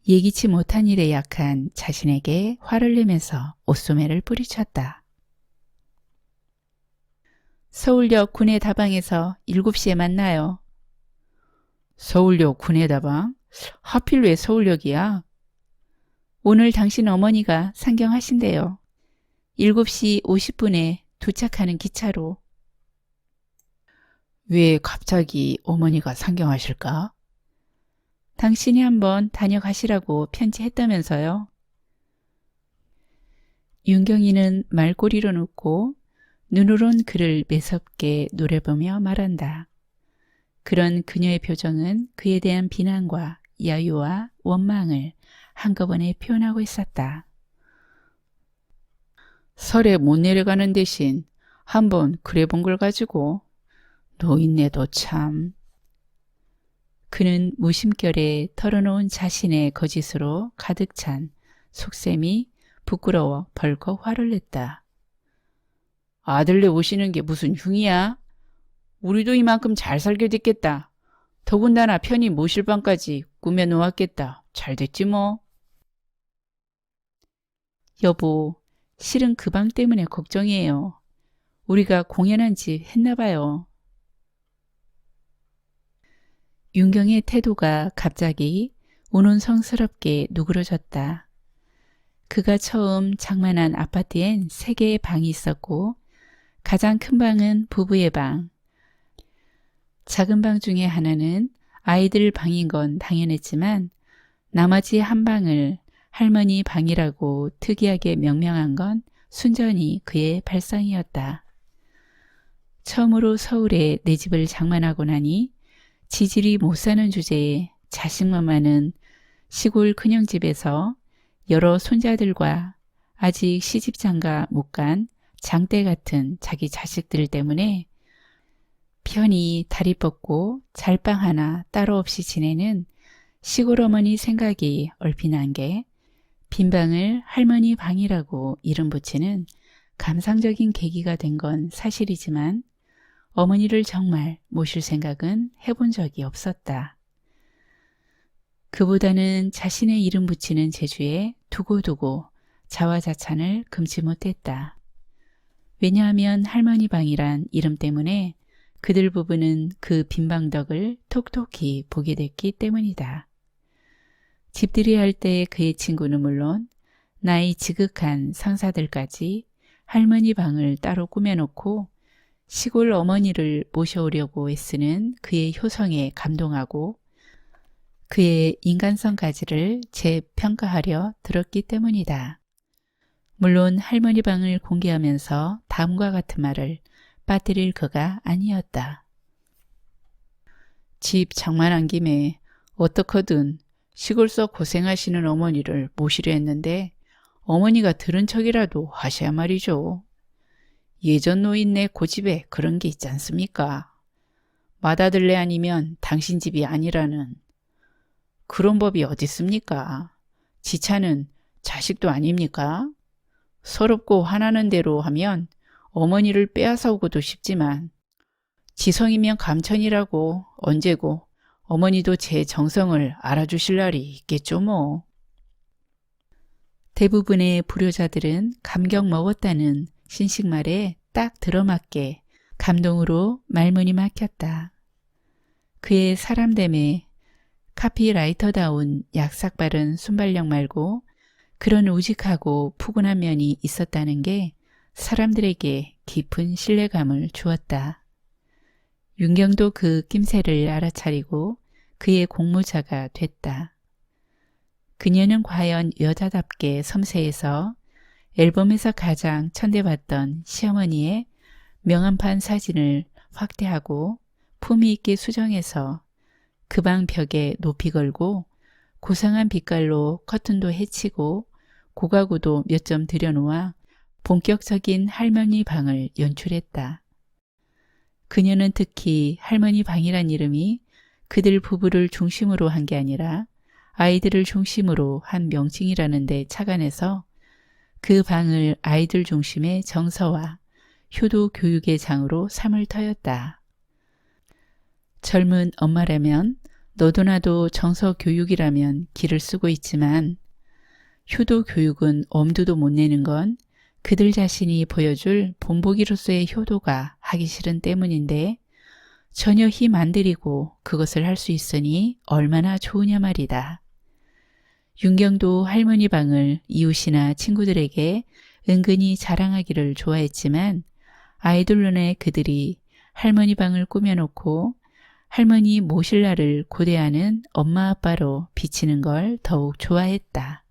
예기치 못한 일에 약한 자신에게 화를 내면서 옷소매를 뿌리쳤다. 서울역 구내다방에서 7시에 만나요. 서울역 구내다방? 하필 왜 서울역이야? 오늘 당신 어머니가 상경하신대요. 7시 50분에 도착하는 기차로. 왜 갑자기 어머니가 상경하실까? 당신이 한번 다녀가시라고 편지했다면서요. 윤경이는 말꼬리로 눕고 눈으론 그를 매섭게 노려보며 말한다. 그런 그녀의 표정은 그에 대한 비난과 야유와 원망을 한꺼번에 표현하고 있었다. 설에 못 내려가는 대신 한번 그래 본 걸 가지고 노인네도 참. 그는 무심결에 털어놓은 자신의 거짓으로 가득 찬 속셈이 부끄러워 벌컥 화를 냈다. 아들네 오시는 게 무슨 흉이야? 우리도 이만큼 잘 살게 됐겠다. 더군다나 편히 모실 방까지 꾸며놓았겠다. 잘 됐지 뭐. 여보, 실은 그 방 때문에 걱정이에요. 우리가 공연한 지 했나 봐요. 윤경의 태도가 갑자기 운운성스럽게 누그러졌다. 그가 처음 장만한 아파트엔 3개의 방이 있었고 가장 큰 방은 부부의 방, 작은 방 중에 하나는 아이들 방인 건 당연했지만 나머지 한 방을 할머니 방이라고 특이하게 명명한 건 순전히 그의 발상이었다. 처음으로 서울에 내 집을 장만하고 나니 지질이 못 사는 주제에 자식만 많은 시골 큰형집에서 여러 손자들과 아직 시집장가 못 간 장대 같은 자기 자식들 때문에 편히 다리 뻗고 잘방 하나 따로 없이 지내는 시골 어머니 생각이 얼핏 난 게 빈방을 할머니 방이라고 이름 붙이는 감상적인 계기가 된 건 사실이지만 어머니를 정말 모실 생각은 해본 적이 없었다. 그보다는 자신의 이름 붙이는 재주에 두고두고 자화자찬을 금치 못했다. 왜냐하면 할머니 방이란 이름 때문에 그들 부부는 그 빈방덕을 톡톡히 보게 됐기 때문이다. 집들이 할 때 그의 친구는 물론 나이 지극한 상사들까지 할머니 방을 따로 꾸며놓고 시골 어머니를 모셔오려고 애쓰는 그의 효성에 감동하고 그의 인간성 가지를 재평가하려 들었기 때문이다. 물론 할머니 방을 공개하면서 다음과 같은 말을 빠뜨릴 그가 아니었다. 집 장만한 김에 어떻거든 시골서 고생하시는 어머니를 모시려 했는데 어머니가 들은 척이라도 하셔야 말이죠. 예전 노인네 고집에 그런 게 있지 않습니까? 맏아들네 아니면 당신 집이 아니라는 그런 법이 어디 있습니까? 지차는 자식도 아닙니까? 서럽고 화나는 대로 하면 어머니를 빼앗아오고도 싶지만 지성이면 감천이라고 언제고 어머니도 제 정성을 알아주실 날이 있겠죠 뭐. 대부분의 불효자들은 감격 먹었다는 신식말에 딱 들어맞게 감동으로 말문이 막혔다. 그의 사람됨에 카피라이터다운 약삭 바른 순발력 말고 그런 우직하고 푸근한 면이 있었다는 게 사람들에게 깊은 신뢰감을 주었다. 윤경도 그 낌새를 알아차리고 그의 공무자가 됐다. 그녀는 과연 여자답게 섬세해서 앨범에서 가장 천대받던 시어머니의 명함판 사진을 확대하고 품위 있게 수정해서 그 방 벽에 높이 걸고 고상한 빛깔로 커튼도 해치고 고가구도 몇 점 들여놓아 본격적인 할머니 방을 연출했다. 그녀는 특히 할머니 방이란 이름이 그들 부부를 중심으로 한 게 아니라 아이들을 중심으로 한 명칭이라는 데 착안해서 그 방을 아이들 중심의 정서와 효도 교육의 장으로 삼을 터였다. 젊은 엄마라면 너도 나도 정서 교육이라면 기를 쓰고 있지만 효도 교육은 엄두도 못 내는 건 그들 자신이 보여줄 본보기로서의 효도가 하기 싫은 때문인데 전혀 힘 안 들이고 그것을 할 수 있으니 얼마나 좋으냐 말이다. 윤경도 할머니 방을 이웃이나 친구들에게 은근히 자랑하기를 좋아했지만 아이들 눈에 그들이 할머니 방을 꾸며놓고 할머니 모실 날을 고대하는 엄마 아빠로 비치는 걸 더욱 좋아했다.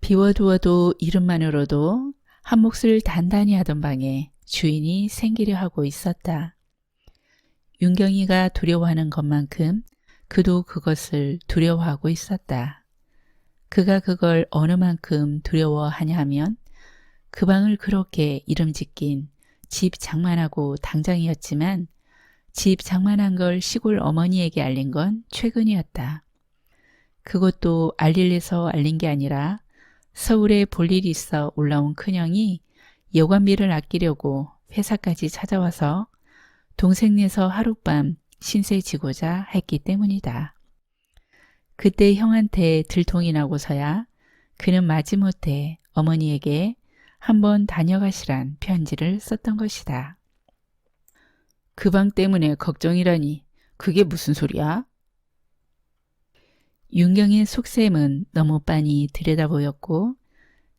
비워두어도 이름만으로도 한 몫을 단단히 하던 방에 주인이 생기려 하고 있었다. 윤경이가 두려워하는 것만큼 그도 그것을 두려워하고 있었다. 그가 그걸 어느 만큼 두려워하냐 하면 그 방을 그렇게 이름 짓긴 집 장만하고 당장이었지만 집 장만한 걸 시골 어머니에게 알린 건 최근이었다. 그것도 알릴래서 알린 게 아니라 서울에 볼 일이 있어 올라온 큰형이 여관비를 아끼려고 회사까지 찾아와서 동생네서 하룻밤 신세 지고자 했기 때문이다. 그때 형한테 들통이 나고서야 그는 마지못해 어머니에게 한번 다녀가시란 편지를 썼던 것이다. 그 방 때문에 걱정이라니 그게 무슨 소리야? 윤경의 속셈은 너무 빤히 들여다보였고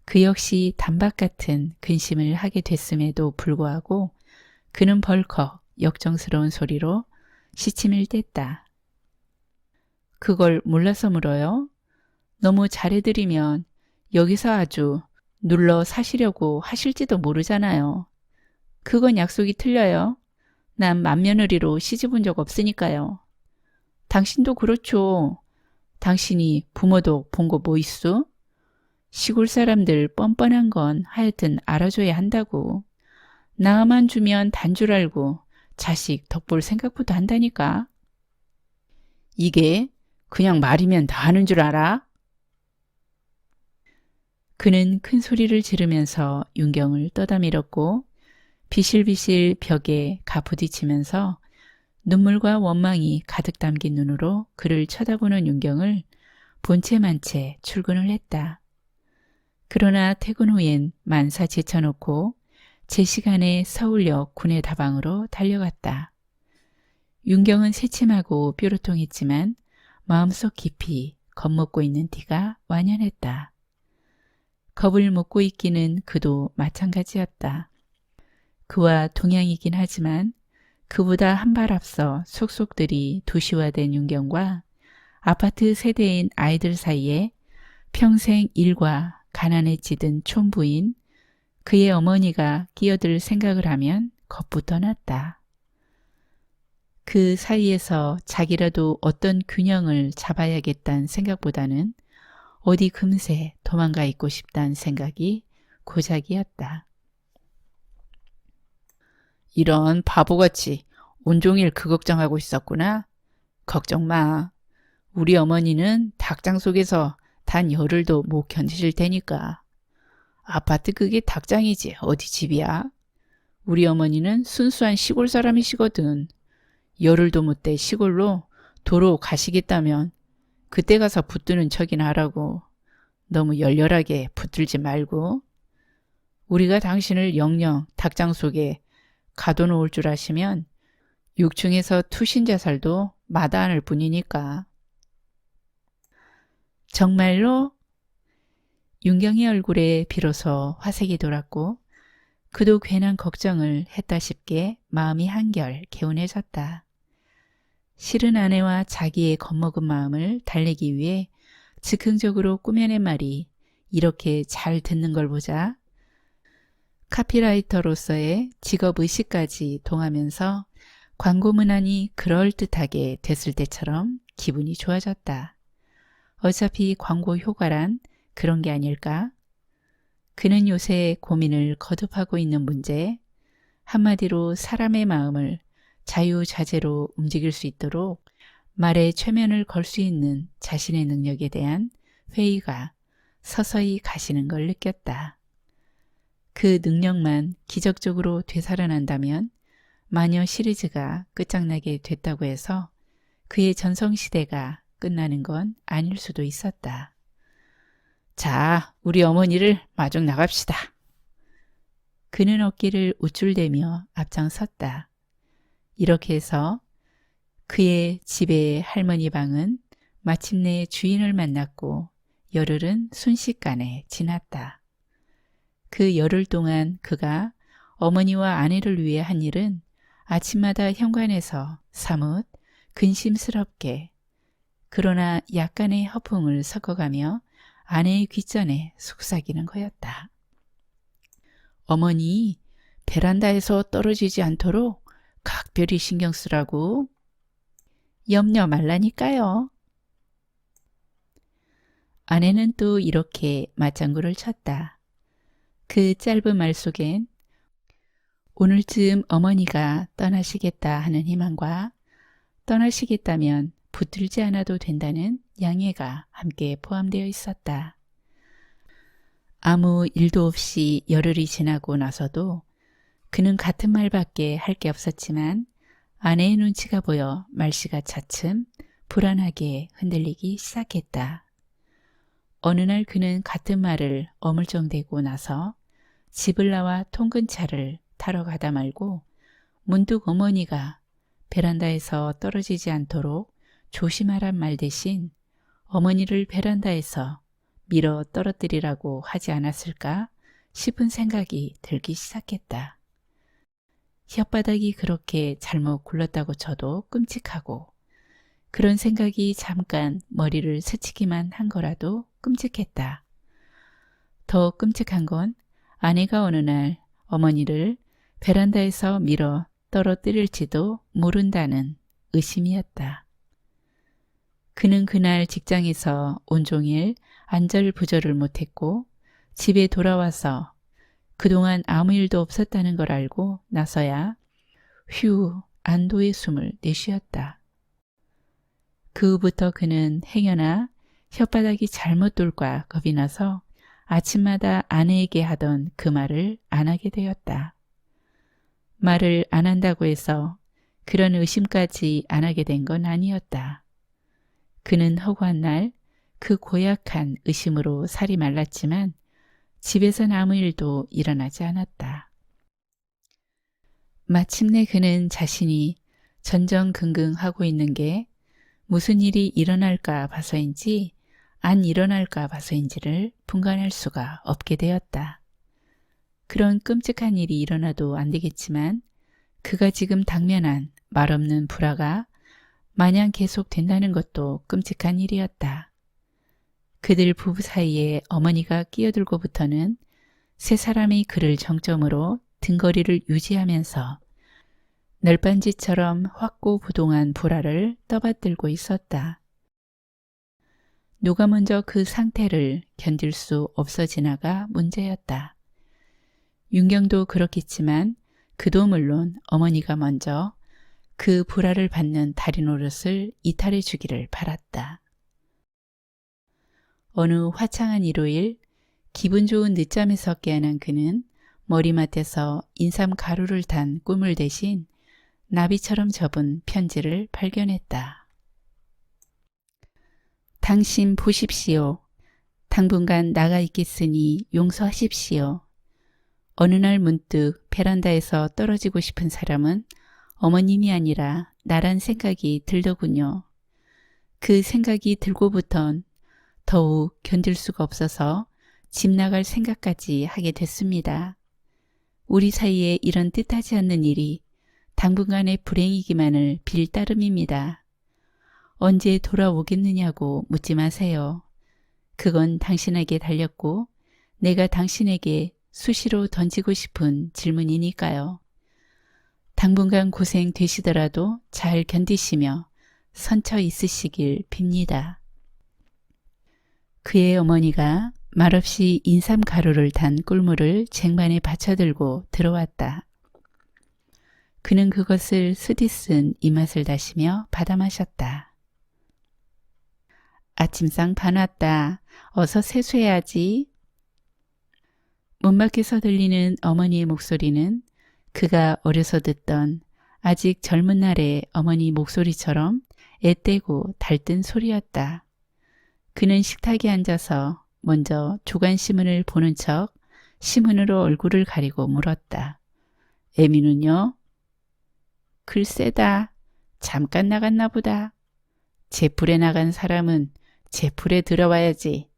그 역시 단박 같은 근심을 하게 됐음에도 불구하고 그는 벌컥 역정스러운 소리로 시침을 뗐다. 그걸 몰라서 물어요? 너무 잘해드리면 여기서 아주 눌러 사시려고 하실지도 모르잖아요. 그건 약속이 틀려요. 난 맏며느리로 시집 온 적 없으니까요. 당신도 그렇죠. 당신이 부모도 본 거 뭐 있어? 시골 사람들 뻔뻔한 건 하여튼 알아줘야 한다고. 나만 주면 단 줄 알고 자식 덕볼 생각부터 한다니까. 이게 그냥 말이면 다 하는 줄 알아? 그는 큰 소리를 지르면서 윤경을 떠다밀었고 비실비실 벽에 가부딪히면서 눈물과 원망이 가득 담긴 눈으로 그를 쳐다보는 윤경을 본체만 채 출근을 했다. 그러나 퇴근 후엔 만사 제쳐놓고 제 시간에 서울역 구내 다방으로 달려갔다. 윤경은 새침하고 뾰루통했지만 마음속 깊이 겁먹고 있는 티가 완연했다. 겁을 먹고 있기는 그도 마찬가지였다. 그와 동양이긴 하지만 그보다 한 발 앞서 속속들이 도시화된 윤경과 아파트 세대인 아이들 사이에 평생 일과 가난에 찌든 촌부인 그의 어머니가 끼어들 생각을 하면 겁부터 났다. 그 사이에서 자기라도 어떤 균형을 잡아야겠다는 생각보다는 어디 금세 도망가 있고 싶다는 생각이 고작이었다. 이런 바보같이 온종일 그 걱정하고 있었구나. 걱정 마. 우리 어머니는 닭장 속에서 단 열흘도 못 견디실 테니까. 아파트 그게 닭장이지 어디 집이야. 우리 어머니는 순수한 시골 사람이시거든. 열흘도 못 돼 시골로 도로 가시겠다면 그때 가서 붙드는 척이나 하라고. 너무 열렬하게 붙들지 말고. 우리가 당신을 영영 닭장 속에 가둬놓을 줄 아시면 6층에서 투신자살도 마다 않을 뿐이니까. 정말로? 윤경의 얼굴에 비로소 화색이 돌았고 그도 괜한 걱정을 했다 싶게 마음이 한결 개운해졌다. 싫은 아내와 자기의 겁먹은 마음을 달래기 위해 즉흥적으로 꾸며낸 말이 이렇게 잘 듣는 걸 보자 카피라이터로서의 직업의식까지 동하면서 광고 문안이 그럴듯하게 됐을 때처럼 기분이 좋아졌다. 어차피 광고 효과란 그런 게 아닐까? 그는 요새 고민을 거듭하고 있는 문제, 한마디로 사람의 마음을 자유자재로 움직일 수 있도록 말에 최면을 걸 수 있는 자신의 능력에 대한 회의가 서서히 가시는 걸 느꼈다. 그 능력만 기적적으로 되살아난다면 마녀 시리즈가 끝장나게 됐다고 해서 그의 전성시대가 끝나는 건 아닐 수도 있었다. 자, 우리 어머니를 마중 나갑시다. 그는 어깨를 우쭐대며 앞장섰다. 이렇게 해서 그의 집의 할머니 방은 마침내 주인을 만났고 열흘은 순식간에 지났다. 그 열흘 동안 그가 어머니와 아내를 위해 한 일은 아침마다 현관에서 사뭇 근심스럽게 그러나 약간의 허풍을 섞어가며 아내의 귓전에 속삭이는 거였다. 어머니, 베란다에서 떨어지지 않도록 각별히 신경 쓰라고. 염려 말라니까요. 아내는 또 이렇게 맞장구를 쳤다. 그 짧은 말 속엔 오늘쯤 어머니가 떠나시겠다 하는 희망과 떠나시겠다면 붙들지 않아도 된다는 양해가 함께 포함되어 있었다. 아무 일도 없이 열흘이 지나고 나서도 그는 같은 말밖에 할 게 없었지만 아내의 눈치가 보여 말씨가 차츰 불안하게 흔들리기 시작했다. 어느 날 그는 같은 말을 어물쩡대고 나서 집을 나와 통근차를 타러 가다 말고 문득 어머니가 베란다에서 떨어지지 않도록 조심하란 말 대신 어머니를 베란다에서 밀어 떨어뜨리라고 하지 않았을까 싶은 생각이 들기 시작했다. 혓바닥이 그렇게 잘못 굴렀다고 쳐도 끔찍하고 그런 생각이 잠깐 머리를 스치기만 한 거라도 끔찍했다. 더 끔찍한 건 아내가 어느 날 어머니를 베란다에서 밀어 떨어뜨릴지도 모른다는 의심이었다. 그는 그날 직장에서 온종일 안절부절을 못했고 집에 돌아와서 그동안 아무 일도 없었다는 걸 알고 나서야 휴 안도의 숨을 내쉬었다. 그 후부터 그는 행여나 혓바닥이 잘못 돌까 겁이 나서 아침마다 아내에게 하던 그 말을 안 하게 되었다. 말을 안 한다고 해서 그런 의심까지 안 하게 된 건 아니었다. 그는 허구한 날 그 고약한 의심으로 살이 말랐지만 집에선 아무 일도 일어나지 않았다. 마침내 그는 자신이 전전긍긍하고 있는 게 무슨 일이 일어날까 봐서인지 안 일어날까 봐서인지를 분간할 수가 없게 되었다. 그런 끔찍한 일이 일어나도 안 되겠지만 그가 지금 당면한 말없는 불화가 마냥 계속된다는 것도 끔찍한 일이었다. 그들 부부 사이에 어머니가 끼어들고부터는 세 사람이 그를 정점으로 등거리를 유지하면서 널빤지처럼 확고부동한 불화를 떠받들고 있었다. 누가 먼저 그 상태를 견딜 수 없어지나가 문제였다. 윤경도 그렇겠지만 그도 물론 어머니가 먼저 그 불화를 받는 달인 노릇을 이탈해 주기를 바랐다. 어느 화창한 일요일 기분 좋은 늦잠에서 깨어난 그는 머리맡에서 인삼 가루를 탄 꾸물 대신 나비처럼 접은 편지를 발견했다. 당신 보십시오. 당분간 나가 있겠으니 용서하십시오. 어느 날 문득 베란다에서 떨어지고 싶은 사람은 어머님이 아니라 나란 생각이 들더군요. 그 생각이 들고부턴 더욱 견딜 수가 없어서 집 나갈 생각까지 하게 됐습니다. 우리 사이에 이런 뜻하지 않는 일이 당분간의 불행이기만을 빌 따름입니다. 언제 돌아오겠느냐고 묻지 마세요. 그건 당신에게 달렸고 내가 당신에게 수시로 던지고 싶은 질문이니까요. 당분간 고생 되시더라도 잘 견디시며 선처 있으시길 빕니다. 그의 어머니가 말없이 인삼 가루를 탄 꿀물을 쟁반에 받쳐들고 들어왔다. 그는 그것을 스디쓴 입맛을 다시며 받아 마셨다. 아침상 반 왔다. 어서 세수해야지. 문 밖에서 들리는 어머니의 목소리는 그가 어려서 듣던 아직 젊은 날의 어머니 목소리처럼 앳되고 달뜬 소리였다. 그는 식탁에 앉아서 먼저 조간신문을 보는 척 신문으로 얼굴을 가리고 물었다. 애미는요? 글쎄다. 잠깐 나갔나 보다. 제풀에 나간 사람은 제풀에 들어와야지.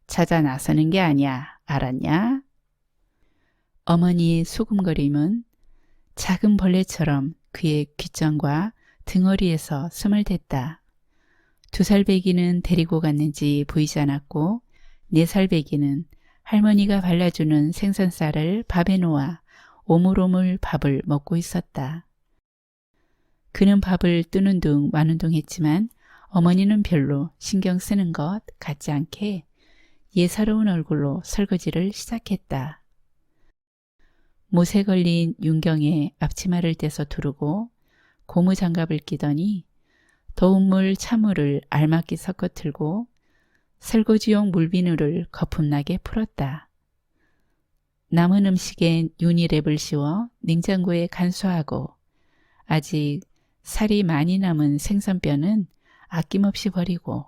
찾아 나서는 게 아니야. 알았냐? 어머니의 수금거림은 작은 벌레처럼 그의 귓전과 등허리에서 숨을 댔다. 2살 배기는 데리고 갔는지 보이지 않았고 4살 배기는 할머니가 발라주는 생선살을 밥에 놓아 오물오물 밥을 먹고 있었다. 그는 밥을 뜨는 둥 마는 둥 했지만 어머니는 별로 신경 쓰는 것 같지 않게 예사로운 얼굴로 설거지를 시작했다. 못에 걸린 윤경에 앞치마를 떼서 두르고 고무장갑을 끼더니 더운 물 찬물을 알맞게 섞어 틀고 설거지용 물비누를 거품나게 풀었다. 남은 음식엔 유니랩을 씌워 냉장고에 간수하고 아직 살이 많이 남은 생선뼈는 아낌없이 버리고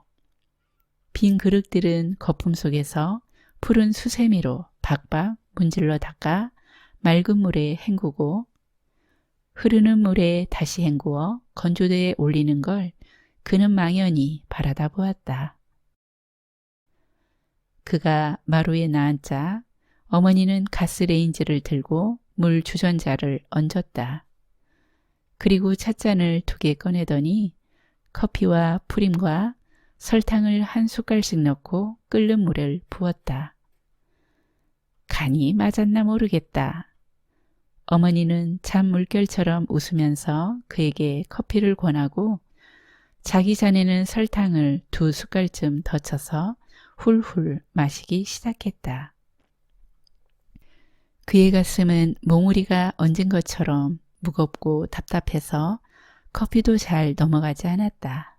빈 그릇들은 거품 속에서 푸른 수세미로 박박 문질러 닦아 맑은 물에 헹구고 흐르는 물에 다시 헹구어 건조대에 올리는 걸 그는 망연히 바라다 보았다. 그가 마루에 나앉자 어머니는 가스레인지를 들고 물 주전자를 얹었다. 그리고 찻잔을 2개 꺼내더니 커피와 프림과 설탕을 한 숟갈씩 넣고 끓는 물을 부었다. 간이 맞았나 모르겠다. 어머니는 잔 물결처럼 웃으면서 그에게 커피를 권하고 자기 잔에는 설탕을 2숟갈쯤 더 쳐서 훌훌 마시기 시작했다. 그의 가슴은 몽우리가 얹은 것처럼 무겁고 답답해서 커피도 잘 넘어가지 않았다.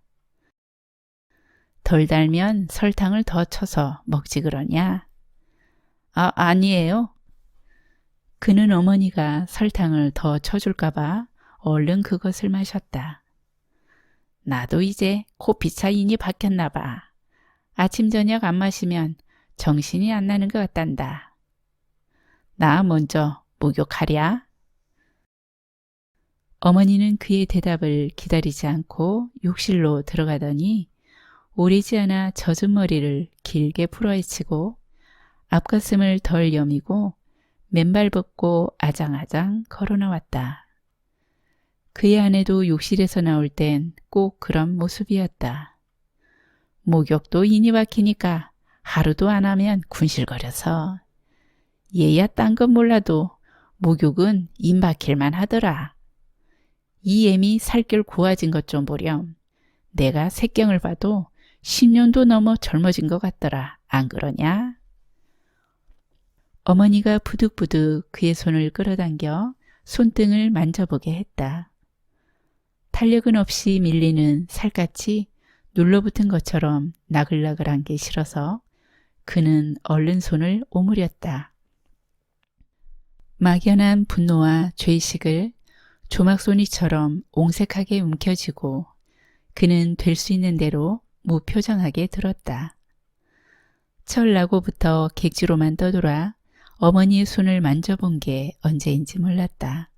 덜 달면 설탕을 더 쳐서 먹지 그러냐? 아니에요. 그는 어머니가 설탕을 더 쳐줄까봐 얼른 그것을 마셨다. 나도 이제 코피차인이 바뀌었나 봐. 아침 저녁 안 마시면 정신이 안 나는 것 같단다. 나 먼저 목욕하랴? 어머니는 그의 대답을 기다리지 않고 욕실로 들어가더니 오래지 않아 젖은 머리를 길게 풀어헤치고 앞가슴을 덜 여미고 맨발 벗고 아장아장 걸어 나왔다. 그의 아내도 욕실에서 나올 땐 꼭 그런 모습이었다. 목욕도 인이 박히니까 하루도 안 하면 군실거려서 얘야 딴 건 몰라도 목욕은 인 박힐만 하더라. 이 애미 살결 고와진 것 좀 보렴. 내가 색경을 봐도 10년도 넘어 젊어진 것 같더라. 안 그러냐? 어머니가 부득부득 그의 손을 끌어당겨 손등을 만져보게 했다. 탄력은 없이 밀리는 살갗이 눌러붙은 것처럼 나글나글한 게 싫어서 그는 얼른 손을 오므렸다. 막연한 분노와 죄의식을 조막소니처럼 옹색하게 움켜쥐고 그는 될 수 있는 대로 무표정하게 들었다. 철나고부터 객지로만 떠돌아 어머니의 손을 만져본 게 언제인지 몰랐다.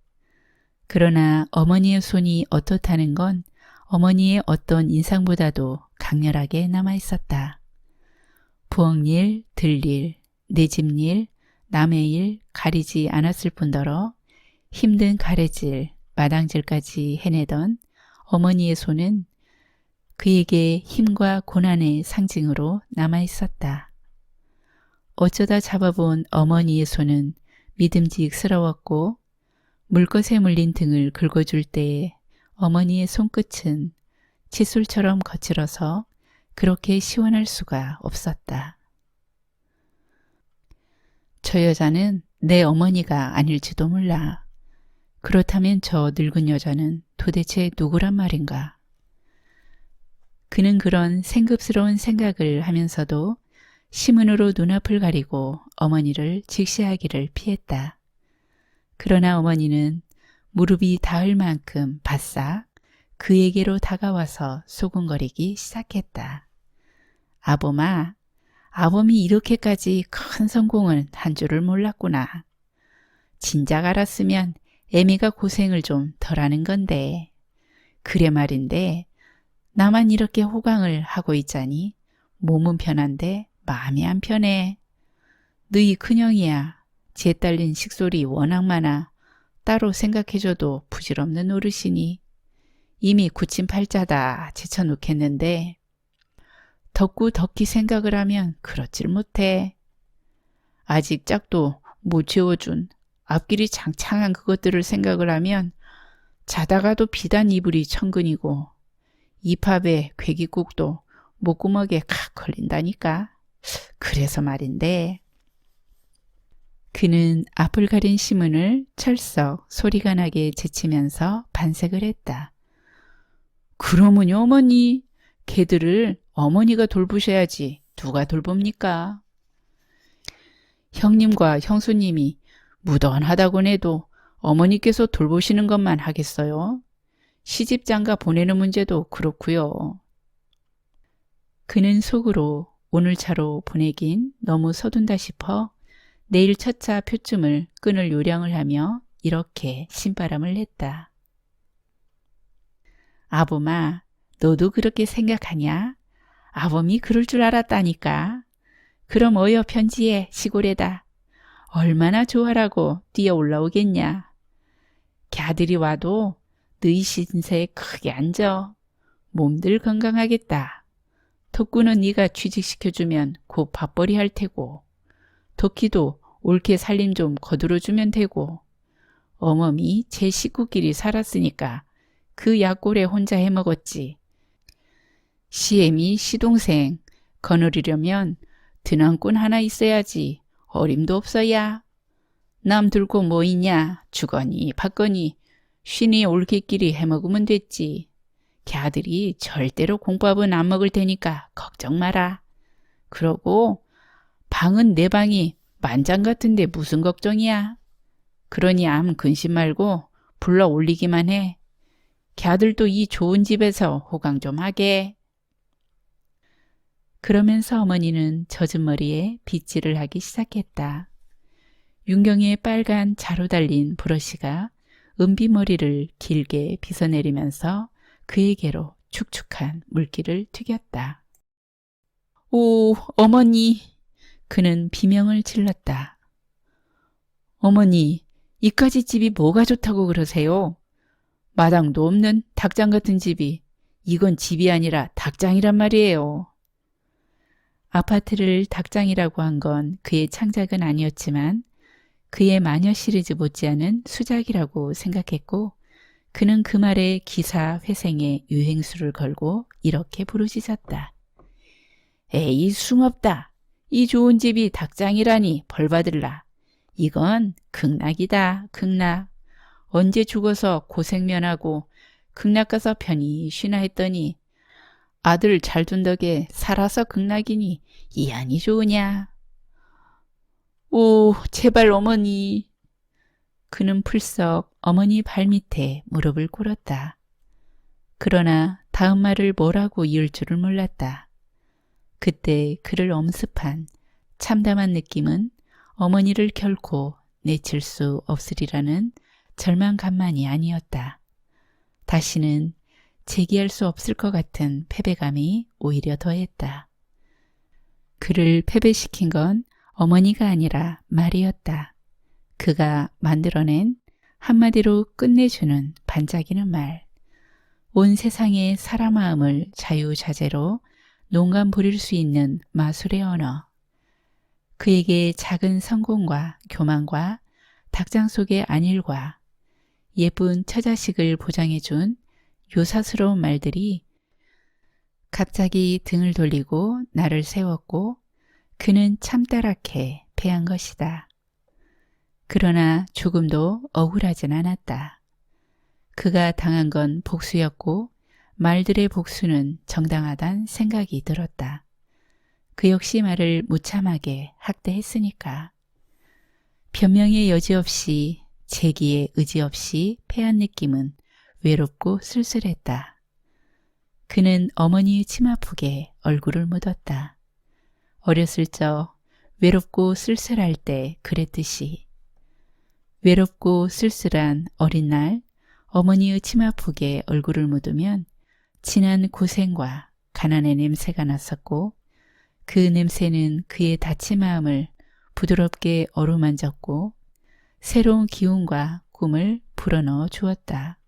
그러나 어머니의 손이 어떻다는 건 어머니의 어떤 인상보다도 강렬하게 남아있었다. 부엌일, 들일, 내 집일, 남의 일 가리지 않았을 뿐더러 힘든 가래질, 마당질까지 해내던 어머니의 손은 그에게 힘과 고난의 상징으로 남아있었다. 어쩌다 잡아본 어머니의 손은 믿음직스러웠고 물것에 물린 등을 긁어줄 때에 어머니의 손끝은 칫솔처럼 거칠어서 그렇게 시원할 수가 없었다. 저 여자는 내 어머니가 아닐지도 몰라. 그렇다면 저 늙은 여자는 도대체 누구란 말인가? 그는 그런 생급스러운 생각을 하면서도 시문으로 눈앞을 가리고 어머니를 직시하기를 피했다. 그러나 어머니는 무릎이 닿을 만큼 바싹 그에게로 다가와서 소곤거리기 시작했다. 아범아, 아범이 이렇게까지 큰 성공을 한 줄을 몰랐구나. 진작 알았으면 애미가 고생을 좀 덜하는 건데. 그래 말인데 나만 이렇게 호강을 하고 있자니 몸은 편한데 마음이 안 편해. 너희 큰형이야. 제 딸린 식솔이 워낙 많아 따로 생각해줘도 부질없는 어르신이 이미 굳힌 팔자다 제쳐놓겠는데 덕구 덕기 생각을 하면 그렇질 못해. 아직 짝도 못 채워준 앞길이 장창한 그것들을 생각을 하면 자다가도 비단 이불이 천근이고 입합에 괴기국도 목구멍에 칵 걸린다니까. 그래서 말인데 그는 앞을 가린 시문을 철썩 소리가 나게 제치면서 반색을 했다. 그러면요, 어머니. 걔들을 어머니가 돌보셔야지 누가 돌봅니까? 형님과 형수님이 무던하다곤 해도 어머니께서 돌보시는 것만 하겠어요? 시집장가 보내는 문제도 그렇고요. 그는 속으로 오늘 차로 보내긴 너무 서둔다 싶어 내일 첫 차 표쯤을 끊을 요량을 하며 이렇게 신바람을 냈다. 아범아, 너도 그렇게 생각하냐? 아범이 그럴 줄 알았다니까. 그럼 어여 편지해 시골에다. 얼마나 좋아라고 뛰어 올라오겠냐. 걔들이 와도 너희 신세에 크게 앉아. 몸들 건강하겠다. 덕구는 네가 취직시켜주면 곧 밥벌이 할 테고 덕희도 옳게 살림 좀 거들어주면 되고 어멈이 제 식구끼리 살았으니까 그 약골에 혼자 해먹었지. 시엠이 시동생 거느리려면 드난꾼 하나 있어야지. 어림도 없어야. 남 들고 뭐 있냐. 주거니 받거니 쉬니 올케끼리 해먹으면 됐지. 걔들이 절대로 공밥은 안 먹을 테니까 걱정 마라. 그러고 방은 내 방이 만장 같은데 무슨 걱정이야. 그러니 암 근심 말고 불러 올리기만 해. 걔들도 이 좋은 집에서 호강 좀 하게. 그러면서 어머니는 젖은 머리에 빗질을 하기 시작했다. 윤경의 빨간 자로 달린 브러쉬가 은비머리를 길게 빗어내리면서 그에게로 축축한 물기를 튀겼다. 오, 어머니! 그는 비명을 질렀다. 어머니, 이까지 집이 뭐가 좋다고 그러세요? 마당도 없는 닭장 같은 집이 이건 집이 아니라 닭장이란 말이에요. 아파트를 닭장이라고 한 건 그의 창작은 아니었지만 그의 마녀 시리즈 못지않은 수작이라고 생각했고 그는 그 말에 기사 회생에 유행수를 걸고 이렇게 부르짖었다. 에이 숭없다. 이 좋은 집이 닭장이라니 벌받을라. 이건 극락이다. 극락. 언제 죽어서 고생면하고 극락 가서 편히 쉬나 했더니 아들 잘 둔 덕에 살아서 극락이니 이 안이 좋으냐. 오, 제발 어머니. 그는 풀썩 어머니 발밑에 무릎을 꿇었다. 그러나 다음 말을 뭐라고 이을 줄을 몰랐다. 그때 그를 엄습한 참담한 느낌은 어머니를 결코 내칠 수 없으리라는 절망감만이 아니었다. 다시는 재기할 수 없을 것 같은 패배감이 오히려 더했다. 그를 패배시킨 건 어머니가 아니라 말이었다. 그가 만들어낸 한마디로 끝내주는 반짝이는 말. 온 세상의 사람 마음을 자유자재로 농감 부릴 수 있는 마술의 언어. 그에게 작은 성공과 교만과 닭장 속의 안일과 예쁜 처자식을 보장해준 요사스러운 말들이 갑자기 등을 돌리고 나를 세웠고 그는 참다랗게 패한 것이다. 그러나 조금도 억울하진 않았다. 그가 당한 건 복수였고 말들의 복수는 정당하단 생각이 들었다. 그 역시 말을 무참하게 학대했으니까. 변명의 여지 없이 재기의 의지 없이 패한 느낌은 외롭고 쓸쓸했다. 그는 어머니의 치마폭에 얼굴을 묻었다. 어렸을 적 외롭고 쓸쓸할 때 그랬듯이. 외롭고 쓸쓸한 어린 날 어머니의 치마폭에 얼굴을 묻으면 지난 고생과 가난의 냄새가 났었고 그 냄새는 그의 다친 마음을 부드럽게 어루만졌고 새로운 기운과 꿈을 불어넣어 주었다.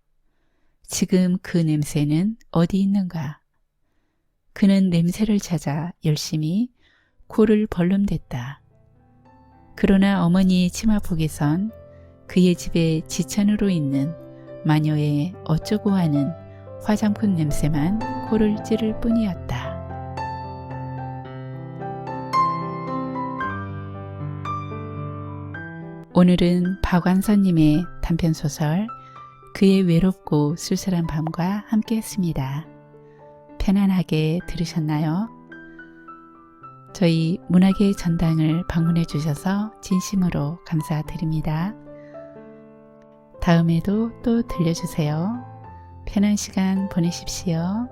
지금 그 냄새는 어디 있는가? 그는 냄새를 찾아 열심히 코를 벌름댔다. 그러나 어머니의 치마폭에선 그의 집에 지천으로 있는 마녀의 어쩌고 하는 화장품 냄새만 코를 찌를 뿐이었다. 오늘은 박완서님의 단편소설 그의 외롭고 쓸쓸한 밤과 함께 했습니다. 편안하게 들으셨나요? 저희 문학의 전당을 방문해 주셔서 진심으로 감사드립니다. 다음에도 또 들려주세요. 편한 시간 보내십시오.